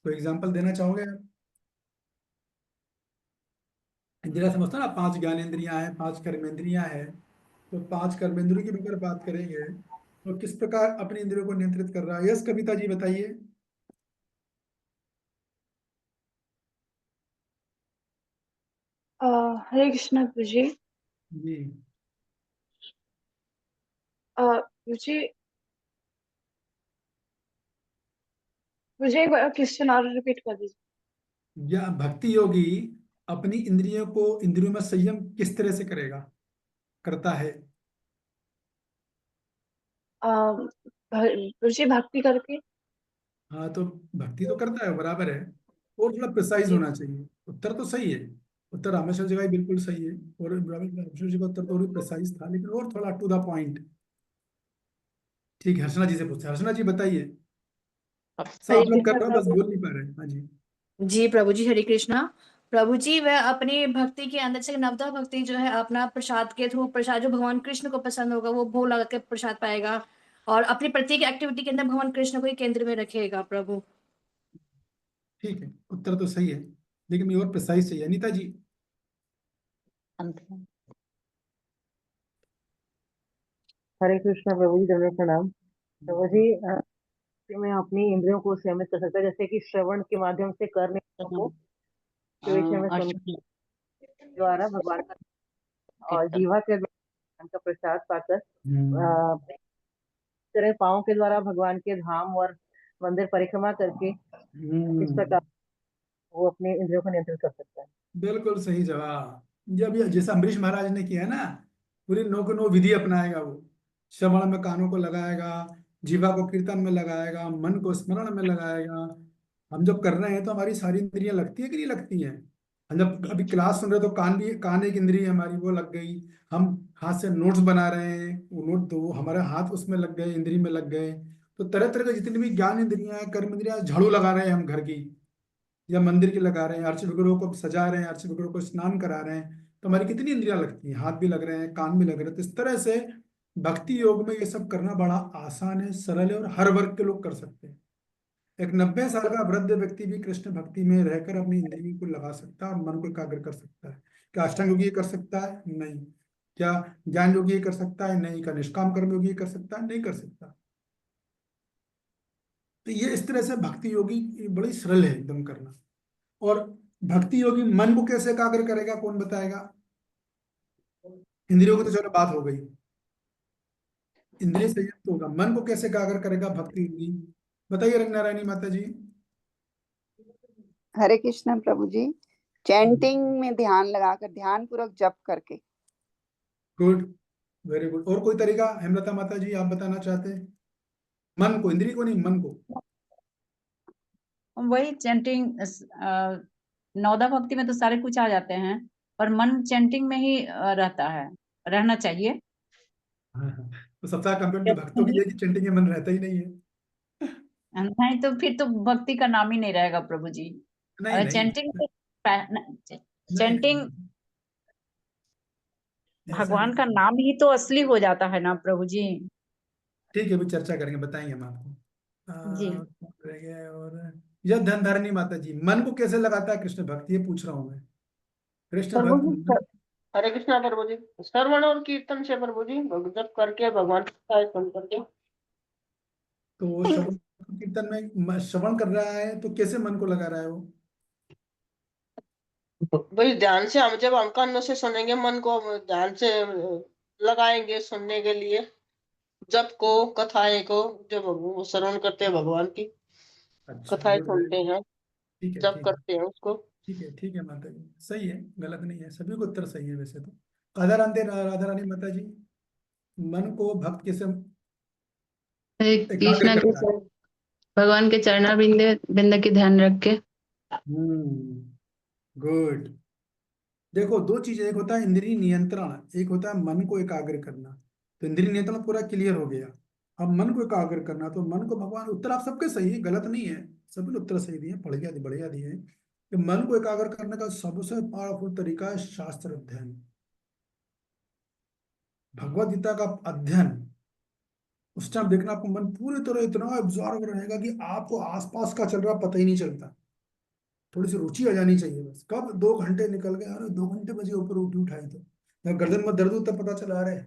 कोई एग्जाम्पल देना चाहोगे आप? इंद्रिया समझते हो ना, 5 ज्ञानेंद्रियां हैं, 5 कर्मेंद्रियां हैं। तो 5 कर्मेंद्रियों की अगर बात करेंगे तो किस प्रकार अपनी इंद्रियों को नियंत्रित कर रहा है, यस कविता जी बताइए। हरे कृष्णा प्रभु जी। जी, मुझे मुझे एक बार क्वेश्चन और रिपीट कर दीजिए। या भक्ति योगी अपनी इंद्रियों को, इंद्रियों में संयम किस तरह से करेगा, करता है? प्रभु जी, भक्ति करके। हाँ, तो भक्ति तो करता है, बराबर है, और थोड़ा प्रिसाइज जी। होना चाहिए। उत्तर तो सही है, उत्तर रामेश्वर जी का भी बिल्कुल सही है, और रामेश्वर जी का उत्तर तो और भी प्रिसाइज था, लेकिन और थोड़ा टू द पॉइंट। ठीक है, हर्षना जी से पूछते हैं। हर्षना जी बताइए, सब हरे आप लोग कर कृष्णा रहे हो, बस प्रभु बोल नहीं पा रहे हैं। हाँ जी। जी। प्रभु जी हरे कृष्णा। प्रभु जी वह अपनी भक्ति के अंदर से नवदा भक्ति जो है अपना प्रसाद के थ्रू, प्रसाद जो भगवान कृष्ण को पसंद होगा वो भोग लगा के प्रसाद पाएगा, और अपनी प्रत्येक एक्टिविटी के अंदर भगवान कृष्ण को ही केंद्र में रखेगा प्रभु। ठीक है, उत्तर तो सही है, लेकिन मैं और प्रिसाइज चाहिए। अनीता जी। अंत में हरे कृष्णा प्रभु जी, दंडवत प्रणाम। प्रभु जी, मैं अपनी इंद्रियों को सीमित कर सकता, जैसे कि श्रवण के माध्यम से कर्म को के विषय में सुनने अष्टमी द्वारा भगवान का, और कीर्तन। जीवा के द्वारा भगवान का प्रसाद पाकर हम्म, तरह पाँव के द्वारा भगवान के धाम और मंदिर परिक्रमा करके इस प्रकार वो अपने इंद्रियों को नियंत्रित कर सकता है। बिल्कुल सही जवाब। जब ये जैसा अम्बरीश महाराज ने किया ना, पूरी 9 की 9 विधि अपनाएगा वो। श्रवण में कानों को लगाएगा, जीवा को कीर्तन में लगाएगा, मन को स्मरण में लगाएगा। हम जब कर रहे हैं तो हमारी सारी इंद्रियां लगती है कि नहीं लगती हैं? जब अभी क्लास सुन रहे तो कान एक इंद्रिय है हमारी, वो लग गई। हम हाथ से नोट्स बना रहे हैं, वो नोट तो वो हमारे हाथ उसमें लग गए, इंद्रिय में लग गए। तो तरह तरह के जितनी भी ज्ञान इंद्रियां, कर्म इंद्रियां, झाड़ू लगा रहे हैं हम घर की या मंदिर की लगा रहे हैं, अर्च विग्रहों को सजा रहे हैं, अर्च विग्रहों को स्नान करा रहे हैं, तो हमारी कितनी इंद्रियां लगती हैं, हाथ भी लग रहे हैं, कान भी लग रहे हैं। तो इस तरह से भक्ति योग में ये सब करना बड़ा आसान है, सरल है, और हर वर्ग के लोग कर सकते हैं। एक 90 साल का वृद्ध व्यक्ति भी कृष्ण भक्ति में रहकर अपनी इंद्रियों को लगा सकता है और मन को एकाग्र कर सकता है। क्या अष्टांग योगी ये कर सकता है? नहीं। क्या ज्ञान योगी ये कर सकता है? नहीं। क्या निष्काम कर्म योगी ये कर सकता है? नहीं कर सकता। तो ये इस तरह से भक्ति योगी बड़ी सरल है एकदम करना। और भक्ति योगी मन को कैसे एकाग्र करेगा, कौन बताएगा? इंद्रियों की तो चलो बात हो गई, इंद्रिय संयम तो होगा, मन को कैसे एकाग्र करेगा भक्ति योगी? बताइए रंगनारायणी माता जी। हरे कृष्ण प्रभु जी, चैंटिंग में ध्यान लगाकर, ध्यान पूर्वक जप करके। Good, very good. और कोई तरीका हेमलता माता जी आप बताना चाहते हैं? मन को, इंद्रिय को नहीं, मन को। वही चैंटिंग, नवदा भक्ति में तो सारे कुछ आ जाते हैं, पर मन चैंटिंग में ही रहता है, रहना चाहिए। हाँ, हाँ। तो सप्ताह कंपेयर में भक्तों की देखिए चैंटिंग में मन रहता ही नहीं है। नहीं तो फिर तो भक्ति का नाम ही नहीं रहेगा प्रभु जी। नहीं नहीं चैंटिंग नहीं, चैंटिंग ऐसा भगवान का नहीं। नाम ही तो असली हो जाता है ना प्रभु जी। ठीक है, अभी चर्चा करेंगे, बताएंगे हम आपको। जी रह गया। और यह धनधारिणी माता जी, मन को कैसे लगाता है कृष्ण भक्ति, ये पूछ रहा हूँ मैं। कृष्ण प्रभु भक्त जी मन, हरे कृष्णा प्रभु जी, श्रवण और कीर्तन से प्रभु जी, जप करके भगवान का स्मरण करके। तो श्रवण कीर्तन में श्रवण कर रहा है तो कैसे मन को लगा रहा है वो? भाई ध्यान से, हम जब हम कानों से सुनेंगे, मन को हम ध्यान से लगाएंगे सुनने के लिए, जप को, कथाएं को, जब वो श्रवण करते हैं भगवान की अच्छा, कथाएं गुड, सुनते हैं, ठीक है, जप ठीक है, करते हैं उसको। ठीक है, ठीक है माता जी, सही है, गलत नहीं है, सभी को उत्तर सही है वैसे तो। राधा रानी माता जी, मन को भक्त कैसे हरे एकाग्र कृष्णा के करता है? भगवान के चरणा बिंद बिंद की ध्यान रख के। गुड। देखो दो चीजें, एक होता है इंद्रिय नियंत्रण, एक होता है मन को एकाग्र करना। तो इंद्रिय नियंत्रण पूरा क्लियर हो गया। अब मन को एकाग्र करना, तो मन को भगवान, उत्तर आप सबके सही है, गलत नहीं है, सभी ने उत्तर सही दिए, बढ़िया दिए। कि मन को एकाग्र करने का सबसे पावरफुल तरीका है शास्त्र अध्ययन, भगवत गीता का अध्ययन। उस टाइम देखना आपको मन पूरी तरह इतना एब्जॉर्ब रहेगा कि आपको आसपास का चल रहा पता ही नहीं चलता। थोड़ी सी रुचि आ जानी चाहिए बस, कब 2 घंटे निकल गए, अरे 2 घंटे बजे ऊपर उठाए तो या गर्दन में दर्द होता पता चला, रहे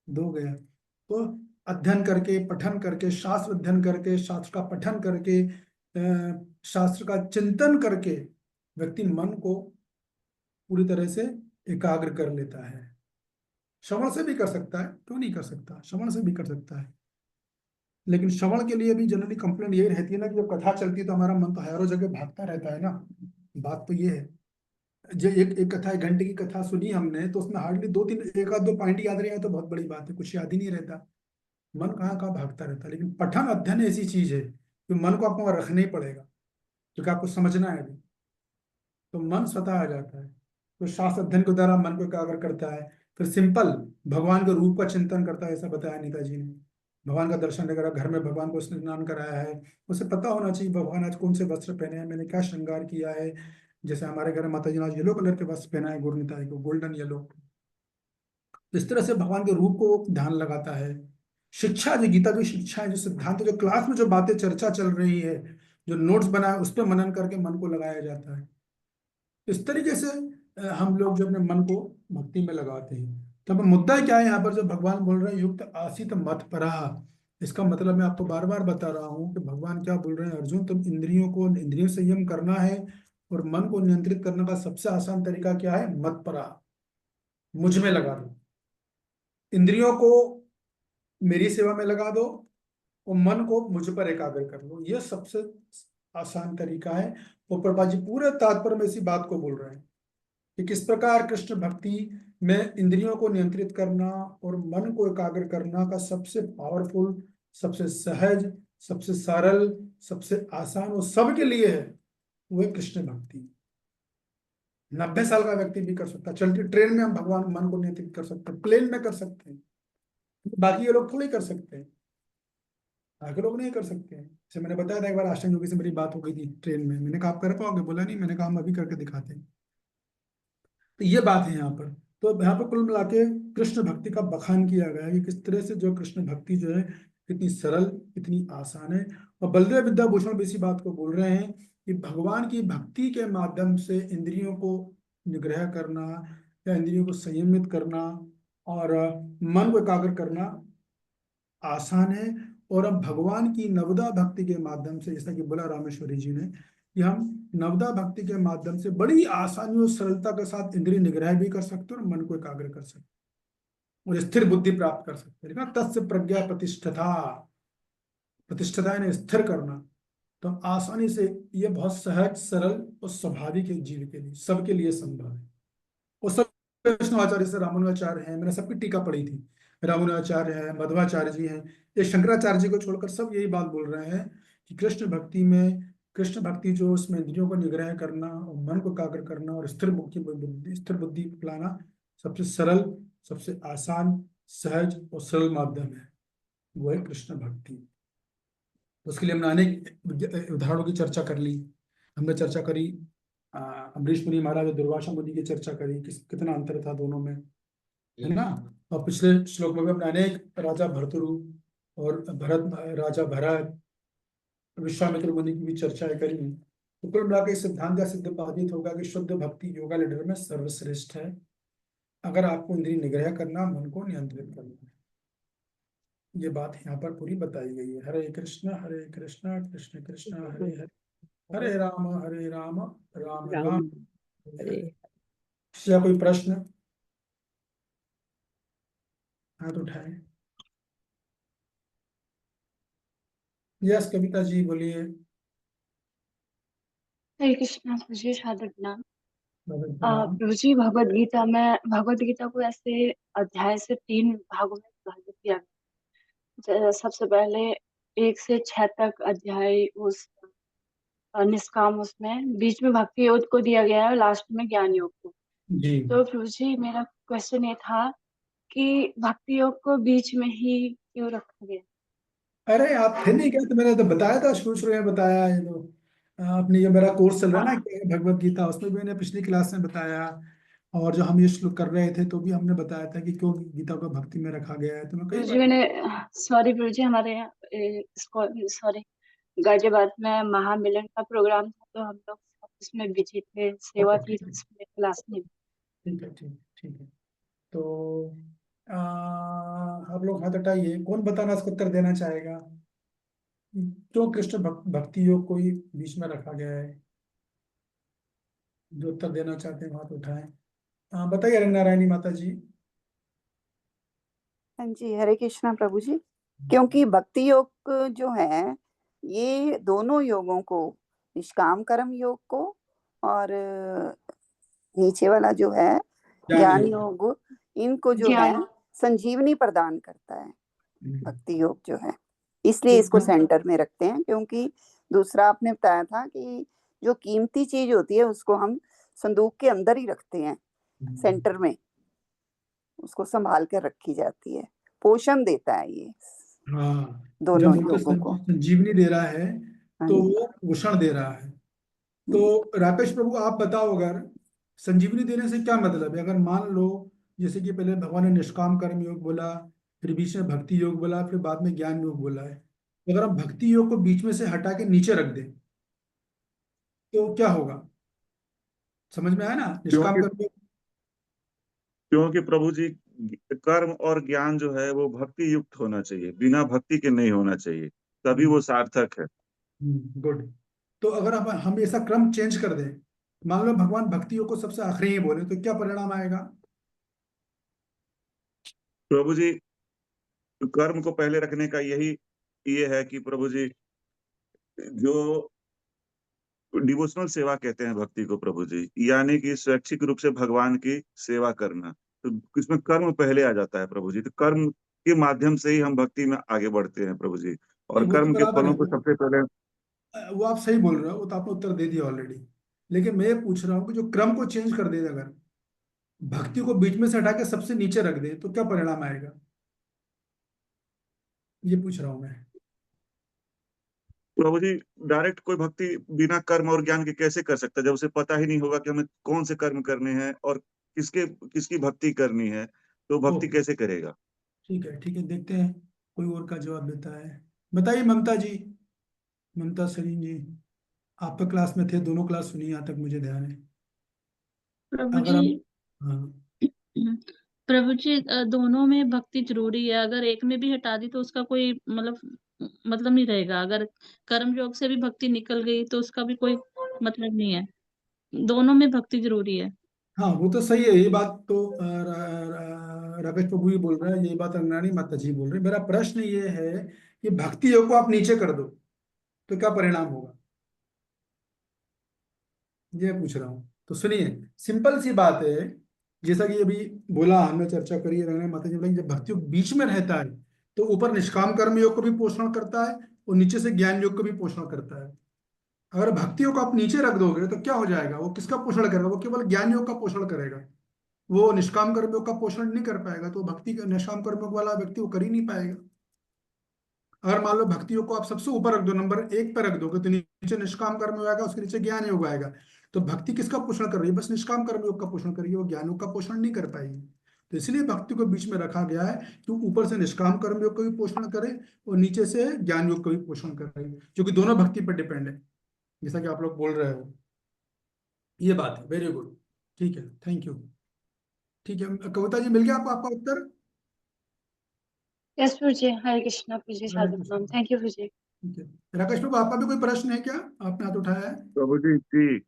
2 गया। तो अध्ययन करके, पठन करके, शास्त्र अध्ययन करके, शास्त्र का पठन करके, शास्त्र का चिंतन करके व्यक्ति मन को पूरी तरह से एकाग्र कर लेता है। श्रवण से भी कर सकता है, क्यों नहीं कर सकता, श्रवण से भी कर सकता है। लेकिन श्रवण के लिए भी जनरली कंप्लेंट यही रहती है ना कि जब कथा चलती है तो हमारा मन तो हजारों जगह भागता रहता है ना। बात तो ये है, जो एक कथा, 1 घंटे की कथा सुनी हमने, तो उसमें हार्डली 2-3, एक आध 2 पॉइंट याद रहे हैं तो बहुत बड़ी बात है, कुछ याद ही नहीं रहता। मन कहाँ कहाँ भागता रहता है। लेकिन पठन अध्ययन ऐसी चीज है कि मन को आपको वहाँ रखना ही पड़ेगा, क्योंकि आपको समझना है अभी, तो मन स्वतः आ जाता है। तो शास्त्र अध्ययन के द्वारा मन को एकाग्र करता है। फिर सिंपल भगवान के रूप का चिंतन करता है, ऐसा बताया नेताजी ने। भगवान का दर्शन वगैरह, घर में भगवान को स्नान कराया है, उसे पता होना चाहिए भगवान आज कौन से वस्त्र पहने हैं, मैंने क्या श्रृंगार किया है। जैसे हमारे घर में माता जी ने आज येलो कलर के वस्त्र पहना है, गुरुनिताई को गोल्डन येलो। इस तरह से भगवान के रूप को ध्यान लगाता है। शिक्षा, जो गीता की शिक्षा है, जो सिद्धांत, जो क्लास में जो बातें चर्चा चल रही है, जो नोट्स बना है, उस पर मनन करके मन को लगाया जाता है। इस तरीके से हम लोग जो अपने मन को भक्ति में लगाते हैं। तो अब मुद्दा क्या है यहाँ पर, जो भगवान बोल रहे हैं युक्त आसित मत परा, इसका मतलब मैं आपको बार बार बता रहा हूँ कि भगवान क्या बोल रहे हैं, अर्जुन तुम इंद्रियों संयम करना है और मन को नियंत्रित करने का सबसे आसान तरीका क्या है, मत परा, मुझ में लगा दो। इंद्रियों को मेरी सेवा में लगा दो और मन को मुझ पर एकाग्र कर लो, यह सबसे आसान तरीका है। और प्रभा जी पूरे तात्पर्य में इसी बात को बोल रहे हैं कि किस प्रकार कृष्ण भक्ति में इंद्रियों को नियंत्रित करना और मन को एकाग्र करना का सबसे पावरफुल, सबसे सहज, सबसे सरल, सबसे आसान और सबके लिए है, वो है कृष्ण भक्ति। 90 साल का व्यक्ति भी कर सकता है। चलती ट्रेन में हम भगवान मन को नियंत्रित कर सकते हैं, प्लेन में कर सकते हैं, बाकी ये लोग थोड़ी कर सकते हैं, बाकी लोग नहीं कर सकते हैं। जैसे मैंने बताया था एक बार आश्रम योगी से मेरी बात हो गई थी ट्रेन में, मैंने कहा आप कर पाओगे, बोला नहीं, मैंने कहा हम अभी करके दिखाते हैं। तो ये बात है यहाँ पर। तो यहाँ पर कुल मिला के कृष्ण भक्ति का बखान किया गया है कि किस तरह से जो कृष्ण भक्ति जो है कितनी सरल, कितनी आसान है। और बलदेव विद्याभूषण भी इसी बात को बोल रहे हैं कि भगवान की भक्ति के माध्यम से इंद्रियों को निग्रह करना या इंद्रियों को संयमित करना और मन को एकाग्र करना आसान है। और अब भगवान की नवदा भक्ति के माध्यम से, जैसा कि बोला रामेश्वरी जी ने, कि हम नवदा भक्ति के माध्यम से बड़ी आसानी और सरलता के साथ इंद्रिय निग्रह भी कर सकते हैं और मन को एकाग्र कर सकते हैं और स्थिर बुद्धि प्राप्त कर सकते हैं। लेकिन तत्स्य प्रज्ञा प्रतिष्ठता, प्रतिष्ठता यानी स्थिर करना, तो आसानी से ये बहुत सहज सरल और स्वाभाविक है जीव के लिए, सबके लिए संभव है। और सब कृष्णाचार्य से रामानुजाचार्य हैं, मैंने सबकी टीका पढ़ी थी, रामानुजाचार्य है, मध्वाचार्य जी हैं, ये शंकराचार्य जी को छोड़कर सब यही बात बोल रहे हैं कि कृष्ण भक्ति में, कृष्ण भक्ति जो उसमें इंद्रियों को निग्रह करना और मन को एकाग्र करना और स्थिर बुद्धि लाना सबसे सरल, सबसे आसान, सहज और सरल माध्यम है, वो है कृष्ण भक्ति। तो उसके लिए हमने अनेक उदाहरणों की चर्चा कर ली। हमने चर्चा करी अम्बरीश मुनि महाराज और दुर्वासा मुनि की चर्चा करी, कितना अंतर था दोनों में, है ना। और पिछले श्लोक में भी हमने अनेक राजा भर्तृ और राजा भरत, विश्वामित्र मुनि की भी चर्चाएं करी। तो कुल मिलाकर इस सिद्धांत का सिद्ध बाधित होगा कि शुद्ध भक्ति योगा लीडर में सर्वश्रेष्ठ है, अगर आपको इंद्रिय निग्रह करना, मन को नियंत्रित करना है। ये बात यहाँ पर पूरी बताई गई है। हरे कृष्ण कृष्ण कृष्ण हरे हरे, हरे राम राम राम हरे। क्या कोई प्रश्न? हाथ उठाए। यस कविता जी बोलिए। हरे कृष्णा प्रभु, सादर प्रणाम। प्रणाम। प्रभु जी, भगवत गीता को ऐसे अध्याय से 3 भागों में विभाजित किया गया। सबसे पहले 1 से 6 तक अध्याय उस निष्काम, उसमें बीच में भक्ति योग को दिया गया है, लास्ट में ज्ञान योग को। जी। तो प्रभु जी, मेरा क्वेश्चन ये था कि भक्ति योग को बीच में ही क्यों रखा गया? अरे आप थे नहीं क्या? तो मैंने तो बताया था, शुरू में बताया। ये तो आपने, ये मेरा कोर्स चल रहा है ना भगवत गीता, उसमें भी मैंने पिछली क्लास में बताया। और जो हम ये श्लोक कर रहे थे तो भी हमने बताया था कि क्यों गीता को भक्ति में रखा गया है। तो मैं कई बार, सॉरी प्रभु जी, हमारे यहाँ सॉरी गाजियाबाद में महामिलन का प्रोग्राम था, तो हम लोग उसमें बिजी थे, सेवा थी, तो इसमें क्लास नहीं। ठीक है, ठीक है। तो आप लोग हाथ हटाइए, कौन बताना, इसको उत्तर देना चाहेगा क्यों कृष्ण भक्ति योग को ही बीच में रखा गया है? जो उत्तर देना चाहते हैं हाथ उठाएं। बताइए नारायणी माता जी। हाँ जी, हरे कृष्णा प्रभु जी। क्योंकि भक्ति योग जो है, ये दोनों योगों को, निष्काम कर्म योग को और नीचे वाला जो है ज्ञान योग, इनको जो है संजीवनी प्रदान करता है भक्ति योग जो है। इसलिए इसको सेंटर में रखते हैं, क्योंकि दूसरा आपने बताया था कि जो कीमती चीज होती है उसको हम संदूक के अंदर ही रखते हैं, सेंटर में उसको संभाल कर रखी जाती है, पोषण देता है ये। हाँ, दोनों जब योगों को संजीवनी दे रहा है तो वो पोषण दे रहा है। तो राकेश प्रभु आप बताओ, अगर संजीवनी देने से क्या मतलब है? अगर मान लो जैसे कि पहले भगवान ने निष्काम कर्म योग बोला, फिर बीच में भक्ति योग बोला, फिर बाद में ज्ञान योग बोला है, तो अगर हम भक्ति योग को बीच में से हटा के नीचे रख दें तो क्या होगा? समझ में आया ना? निष्काम कर्म। क्योंकि प्रभु जी कर्म और ज्ञान जो है वो भक्ति युक्त होना चाहिए, बिना भक्ति के नहीं होना चाहिए, तभी वो सार्थक है। गुड। तो अगर हम ऐसा क्रम चेंज कर दें, मान लो भगवान भक्ति योग को सबसे आखिरी ही बोले, तो क्या परिणाम आएगा? प्रभु जी कर्म को पहले रखने का यही ये है कि प्रभु जी जो डिवोशनल सेवा कहते हैं भक्ति को प्रभु जी, यानी कि स्वैच्छिक रूप से भगवान की सेवा करना, तो इसमें कर्म पहले आ जाता है प्रभु जी। तो कर्म के माध्यम से ही हम भक्ति में आगे बढ़ते हैं प्रभु जी, और कर्म के फलों को सबसे पहले। वो आप सही बोल रहे हो, वो तो आपने उत्तर दे दिया ऑलरेडी। लेकिन मैं ये पूछ रहा हूँ कि जो क्रम को चेंज कर दे, अगर भक्ति को बीच में से हटा के सबसे नीचे रख दे, तो क्या परिणाम आएगा, ये पूछ रहा हूं मैं। प्रभु जी, डायरेक्ट कोई भक्ति बिना कर्म और ज्ञान के कैसे कर सकता है, जब उसे पता ही नहीं होगा कि हमें कौन से कर्म करने हैं और किसकी भक्ति करनी है, तो भक्ति ओके, कैसे करेगा? ठीक है, ठीक है, देखते हैं कोई और का जवाब देता है। बताइए ममता जी, ममता सरीन जी, आप तो क्लास में थे, दोनों क्लास सुनी, यहाँ तक मुझे ध्यान है। प्रभु अगर जी हम, हाँ, प्रभु जी दोनों में भक्ति जरूरी है। अगर एक में भी हटा दी तो उसका कोई मतलब नहीं रहेगा। अगर कर्म योग से भी भक्ति निकल गई तो उसका भी कोई मतलब नहीं है। दोनों में भक्ति जरूरी है। हाँ, वो तो सही है, ये बात तो रमेश प्रभु ही बोल रहे हैं, ये बात अंगरानी माता जी बोल रहे हैं। मेरा प्रश्न ये है कि भक्ति योग को आप नीचे कर दो तो क्या परिणाम होगा, ये पूछ रहा हूँ। तो सुनिए, सिंपल सी बात है, जैसा कि अभी बोला, हमने चर्चा करी है, रंगना माता जी बोला, जब भक्ति योग बीच में रहता है तो ऊपर निष्काम कर्म योग को भी पोषण करता है और नीचे से ज्ञान योग को भी पोषण करता है। अगर भक्ति योग को आप नीचे रख दोगे तो क्या हो जाएगा, वो किसका पोषण करेगा, वो केवल ज्ञान योग का पोषण करेगा, वो निष्काम कर्म योग का पोषण नहीं कर पाएगा। तो भक्ति का निष्काम कर्म योग वाला व्यक्ति वो कर ही नहीं पाएगा। अगर मान लो भक्ति योग को आप सबसे ऊपर रख दो, नंबर 1 पर रख दोगे, तो नीचे निष्काम कर्म योग आएगा, उसके नीचे ज्ञान योग आएगा। तो भक्ति किसका पोषण कर रही है, बस निष्काम कर्म योग का पोषण कर रही है, वो ज्ञान योग का पोषण नहीं कर पाएगी। तो इसलिए भक्ति को बीच में रखा गया है कि ऊपर से निष्काम कर्म योग का भी पोषण करे और नीचे से ज्ञान योग का भी पोषण करे, जो कि दोनों भक्ति पर डिपेंड है, जैसा कि आप लोग बोल रहे हो। ये बात है, वेरी गुड, ठीक है, थैंक यू। ठीक है, कविता जी, मिल गया आपको आपका उत्तर? यस प्रभु जी, हरे कृष्णा प्रभु जी, हरे साधु कृष्ण, प्रणाम, थैंक यू प्रभु जी। ठीक है। राकेश प्रभु, आपका भी कोई प्रश्न है क्या, आपने हाथ उठाया है? प्रभु जी जी,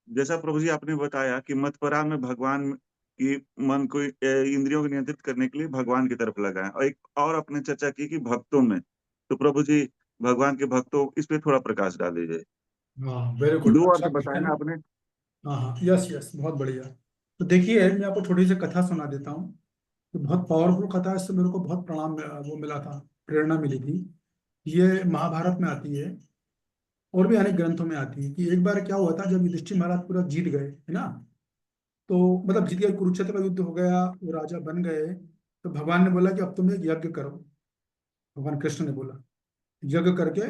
जैसा प्रभु जी आपने बताया कि मतपरा में भगवान की मन को इंद्रियों को नियंत्रित करने के लिए भगवान की तरफ लगाए, और एक और आपने चर्चा की कि भक्तों में, तो प्रभु जी भगवान के भक्तों, इस पे थोड़ा प्रकाश डाल दीजिए। हाँ, वेरी गुड, दो अच्छा अर्थ बताया क्वेश्चन। ना आपने। हाँ हाँ, यस यस, बहुत बढ़िया। तो देखिए, मैं आपको थोड़ी सी कथा सुना देता हूँ। तो बहुत पावरफुल कथा है, इससे मेरे को बहुत वो मिला था, प्रेरणा मिली थी। ये महाभारत में आती है और भी अनेक ग्रंथों में आती है कि एक बार क्या हुआ था, जब युधिष्ठिर महाराज पूरा जीत गए, है ना, तो मतलब जीत गए, कुरुक्षेत्र का युद्ध हो गया, वो राजा बन गए। तो भगवान ने बोला कि अब तुम एक यज्ञ करो। भगवान कृष्ण ने बोला, यज्ञ करके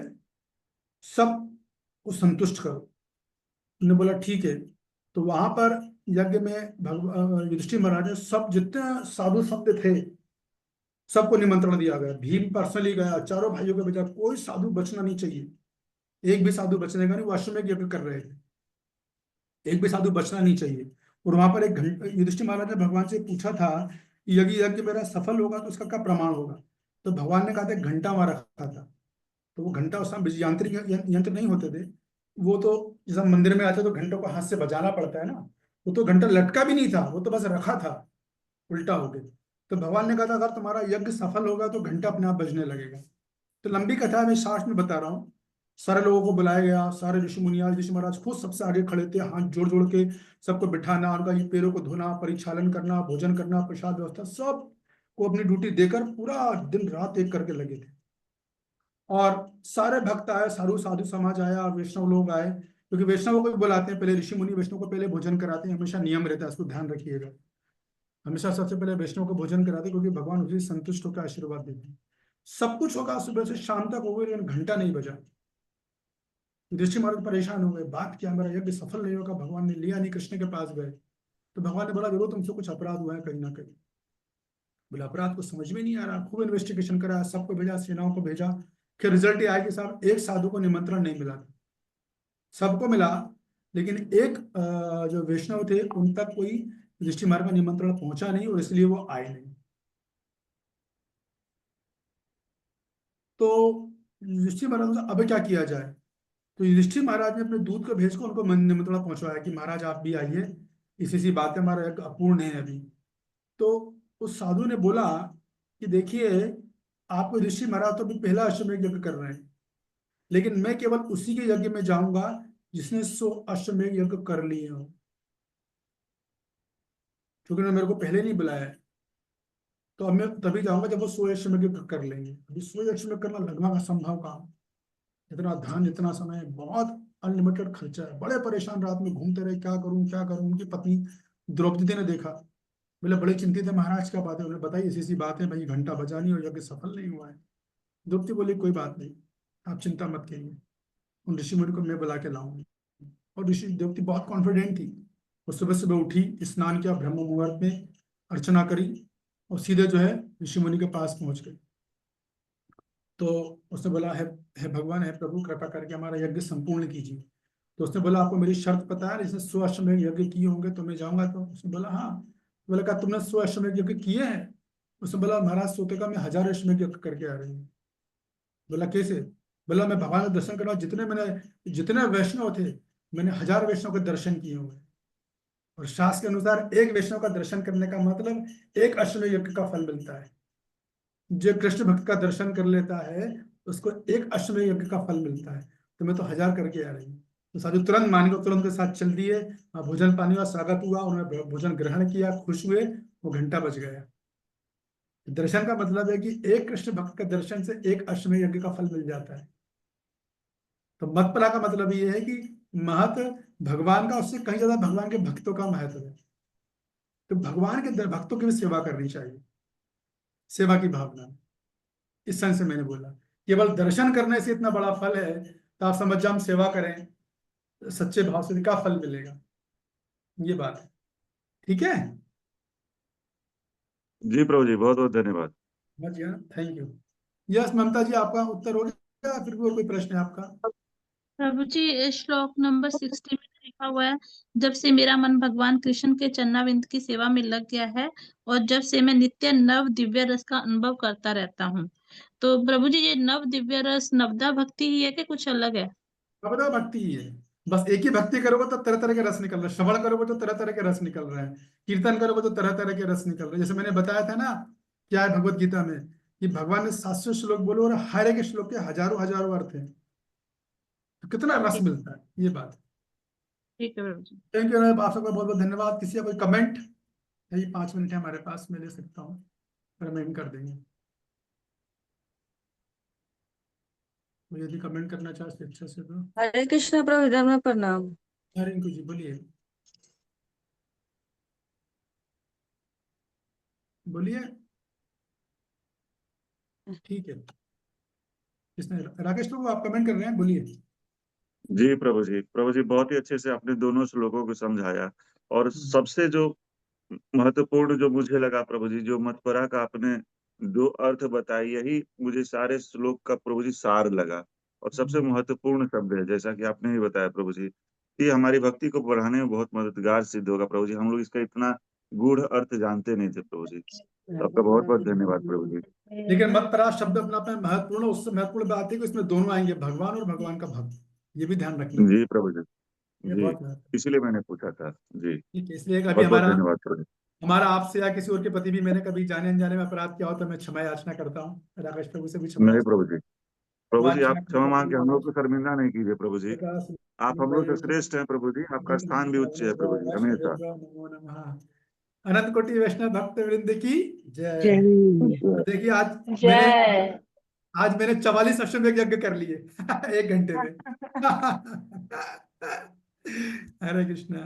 सबको संतुष्ट करो। उन्होंने बोला ठीक है। तो वहां पर यज्ञ में युधिष्ठिर महाराज ने सब जितने साधु संत थे सबको निमंत्रण दिया गया। भीम पर्सनली गया, चारों भाइयों के बजाय कोई साधु बचना नहीं चाहिए, एक भी साधु बचने का नहीं, वो अश्वमेध यज्ञ कर रहे थे, एक भी साधु बचना नहीं चाहिए। और वहां पर एक घंटा, युधिष्ठिर महाराज ने भगवान से पूछा था कि यदि यज्ञ मेरा सफल होगा तो उसका क्या प्रमाण होगा। तो भगवान ने कहा था एक घंटा वहां रखा था। तो वो घंटा उस समय यांत्रिक यंत्र नहीं होते थे, वो तो जैसा मंदिर में आते तो घंटों को हाथ से बजाना पड़ता है ना, वो तो घंटा लटका भी नहीं था, वो तो बस रखा था उल्टा होके। तो भगवान ने कहा था अगर तुम्हारा यज्ञ सफल होगा तो घंटा अपने आप बजने लगेगा। तो लंबी कथा है, मैं शार्ट में बता रहा हूँ। सारे लोगों को बुलाया गया, सारे ऋषि मुनिया, ऋषि महाराज खुद सबसे आगे खड़े थे, हाथ जोड़ जोड़ के सबको बिठाना, उनका ये पैरों को धोना, परिचालन करना, भोजन करना, प्रसाद व्यवस्था, सब को अपनी ड्यूटी देकर पूरा दिन रात एक करके लगे थे। और सारे भक्त आए, साधु साधु समाज आया, वैष्णव लोग आए, क्योंकि वैष्णवों को भी बुलाते हैं पहले, ऋषि मुनि वैष्णव को पहले भोजन कराते हैं, हमेशा नियम रहता है, इसको ध्यान रखिएगा। हमेशा सबसे पहले वैष्णव को भोजन कराते हैं, क्योंकि भगवान उसी से संतुष्ट होकर आशीर्वाद देते हैं। सब कुछ होगा, सुबह से शाम तक हो गई, लेकिन घंटा नहीं बजा। युधिष्ठिर महाराज परेशान हो गए, बात क्या, मेरा यज्ञ सफल नहीं होगा, भगवान ने लिया नहीं, कृष्ण के पास गए। तो भगवान ने बोला जरूर तुमसे कुछ अपराध हुआ है कहीं ना कहीं। बोले अपराध को समझ में नहीं आ रहा, खूब इन्वेस्टिगेशन करा, सबको भेजा, सेनाओं को भेजा, फिर रिजल्ट ये आया कि साहब एक साधु को निमंत्रण नहीं मिला था, सबको मिला, लेकिन एक जो वैष्णव थे उन तक कोई युधिष्ठिर महाराज का निमंत्रण पहुंचा नहीं, और इसलिए वो आए नहीं। तो युधिष्ठिर महाराज ने अब क्या किया जाए। तो युधिष्ठिर महाराज ने अपने दूत को भेजकर उनको निमंत्रण पहुंचवाया कि महाराज आप भी आइए, इसी बात है, हमारा यज्ञ अपूर्ण है अभी। तो उस साधु ने बोला कि देखिए, आपको युधिष्ठिर महाराज तो अभी पहला अश्वमेध यज्ञ कर रहे हैं, लेकिन मैं केवल उसी के यज्ञ में जाऊंगा जिसने 100 अश्वमेध यज्ञ कर लिए हो, क्योंकि उन्होंने मेरे को पहले नहीं बुलाया है। तो अब मैं तभी जाऊंगा जब वो 100 अश्वमेध यज्ञ कर लेंगे। अभी 100 अश्वमेध करना लगभग असंभव काम, इतना धन, इतना समय, बहुत अनलिमिटेड खर्चा है, बड़े परेशान, रात में घूमते रहे, क्या करूं क्या करूं। उनकी पत्नी द्रौपदी ने देखा, बोले बड़े चिंतित है महाराज, क्या बात है? उन्हें बताई ऐसी ऐसी बात है भाई, घंटा बजा नहीं और यज्ञ सफल नहीं हुआ है। द्रौपदी बोली कोई बात नहीं, आप चिंता मत करिए, उन ऋषि मुनि को मैं बुला के लाऊंगी। और ऋषि द्रौपदी बहुत कॉन्फिडेंट थी। वो सुबह सुबह उठी, स्नान किया, ब्रह्म मुहूर्त में अर्चना करी और सीधे जो है ऋषि मुनि के पास पहुंच गई। तो उसने बोला है भगवान, है प्रभु, कृपा करके हमारा यज्ञ संपूर्ण कीजिए। तो उसने बोला आपको मेरी शर्त पता है, जैसे 100 अश्वमेध यज्ञ किए होंगे तो मैं जाऊंगा। तो उसने बोला हाँ। बोला कहा तुमने 100 अश्वमेध यज्ञ किए हैं? उसने बोला महाराज सोते का मैं 1000 अश्वमेध यज्ञ करके आ रही हूँ। बोला कैसे? बोला मैं भगवान का दर्शन करवा, जितने वैष्णव थे मैंने 1000 वैष्णव के दर्शन किए हुए। और शास्त्र के अनुसार एक वैष्णव का दर्शन करने का मतलब एक अश्वमेध यज्ञ का फल मिलता है। जो कृष्ण भक्त का दर्शन कर लेता है उसको एक अश्वमेध यज्ञ का फल मिलता है। तो मैं तो 1000 करके आ रही हूँ। तो साधु तुरंत मान को तुरंत के साथ चल दिए। भोजन पानी का स्वागत हुआ, उन्होंने भोजन ग्रहण किया, खुश हुए, वो घंटा बज गया। दर्शन का मतलब है कि एक कृष्ण भक्त के दर्शन से एक अश्वमेध यज्ञ का फल मिल जाता है। तो मतपरा का मतलब ये है कि महत्व भगवान का उससे कहीं ज्यादा भगवान के भक्तों का महत्व है। तो भगवान के भक्तों की भी सेवा करनी चाहिए, सेवा की भावना। इस संग से मैंने बोला केवल दर्शन करने से इतना बड़ा फल है तो आप समझ जाओ हम सेवा करें सच्चे भाव से क्या फल मिलेगा, ये बात है। ठीक है जी प्रभु जी, बहुत बहुत धन्यवाद। Thank you. यस ममता जी, आपका उत्तर हो गया? फिर भी और कोई प्रश्न है आपका? प्रभु जी श्लोक नंबर 60 में लिखा हुआ है, जब से मेरा मन भगवान कृष्ण के चरणारविंद की सेवा में लग गया है और जब से मैं नित्य नव दिव्य रस का अनुभव करता रहता हूँ। तो प्रभु जी ये नव दिव्य रस नवदा भक्ति ही है कि कुछ अलग है? नवदा भक्ति ही है। बस एक ही भक्ति करोगे तो तरह तरह के रस निकल रहे हैं, श्रवण करोगे तो तरह तरह के रस निकल रहे हैं, कीर्तन करोगे तो तरह तरह के रस निकल रहे हैं। जैसे मैंने बताया था ना, क्या है भगवत गीता में कि भगवान ने 700 श्लोक बोले और हर एक श्लोक के हजारों हजारों अर्थ हैं। तो कितना रस मिलता है, ये बात। ठीक है प्रभु जी। Thank you. आप सबका बहुत बहुत धन्यवाद। किसी का कोई कमेंट? यही 5 मिनट है हमारे पास, मैं ले सकता हूँ, कमेंट कर देंगे। तो यदि कमेंट करना चाहते अच्छा से तो। हरे कृष्णा प्रभु, इधर में प्रणाम। हरे रिंकू जी बोलिए, बोलिए। ठीक है, किसने? राकेश प्रभु आप कमेंट कर रहे हैं, बोलिए। जी प्रभु जी, प्रभु जी बहुत ही अच्छे से आपने दोनों श्लोकों को समझाया। और सबसे जो महत्वपूर्ण जो मुझे लगा प्रभु जी, जो मतपरा का आपने दो अर्थ बताई, यही मुझे सारे श्लोक का प्रभु जी सार लगा। और सबसे महत्वपूर्ण शब्द है, जैसा कि आपने भी बताया प्रभु जी, कि हमारी भक्ति को बढ़ाने में बहुत मददगार सिद्ध होगा प्रभु जी। हम लोग इसका इतना गूढ़ अर्थ जानते नहीं थे प्रभु जी। तो आपका बहुत बहुत धन्यवाद प्रभु जी। लेकिन मतपरा शब्द अपना अपना महत्वपूर्ण, उससे महत्वपूर्ण बात है कि इसमें दोनों आएंगे, भगवान और भगवान का भक्त। ये भी ध्यान रखना, जी प्रभु जी, ये जी बहुत महत्व। इसीलिए मैंने पूछा था जी। ठीक है, इसलिए कभी बहुत बहुत हमारा धन्यवाद प्रभु जी। हमारा आपसे या किसी और के प्रति भी मैंने कभी जाने अनजाने में अपराध किया हो तो मैं क्षमा याचना करता हूँ। राकेश प्रभु से भी क्षमा नहीं याचना, प्रभु जी, प्रभु जी आप क्षमा मांग के हम लोग वांछना को शर्मिंदा नहीं कीजिए प्रभु जी। आप हम लोग से श्रेष्ठ हैं प्रभु जी, आपका स्थान भी उच्च है प्रभु जी हमेशा। नमो नमः। अनंत कोटि वैष्णव भक्त वृंद की जय। जय। तो देखिए जय। आज मैंने 44 अश्वमेध यज्ञ कर लिए 1 घंटे में। हरे कृष्णा।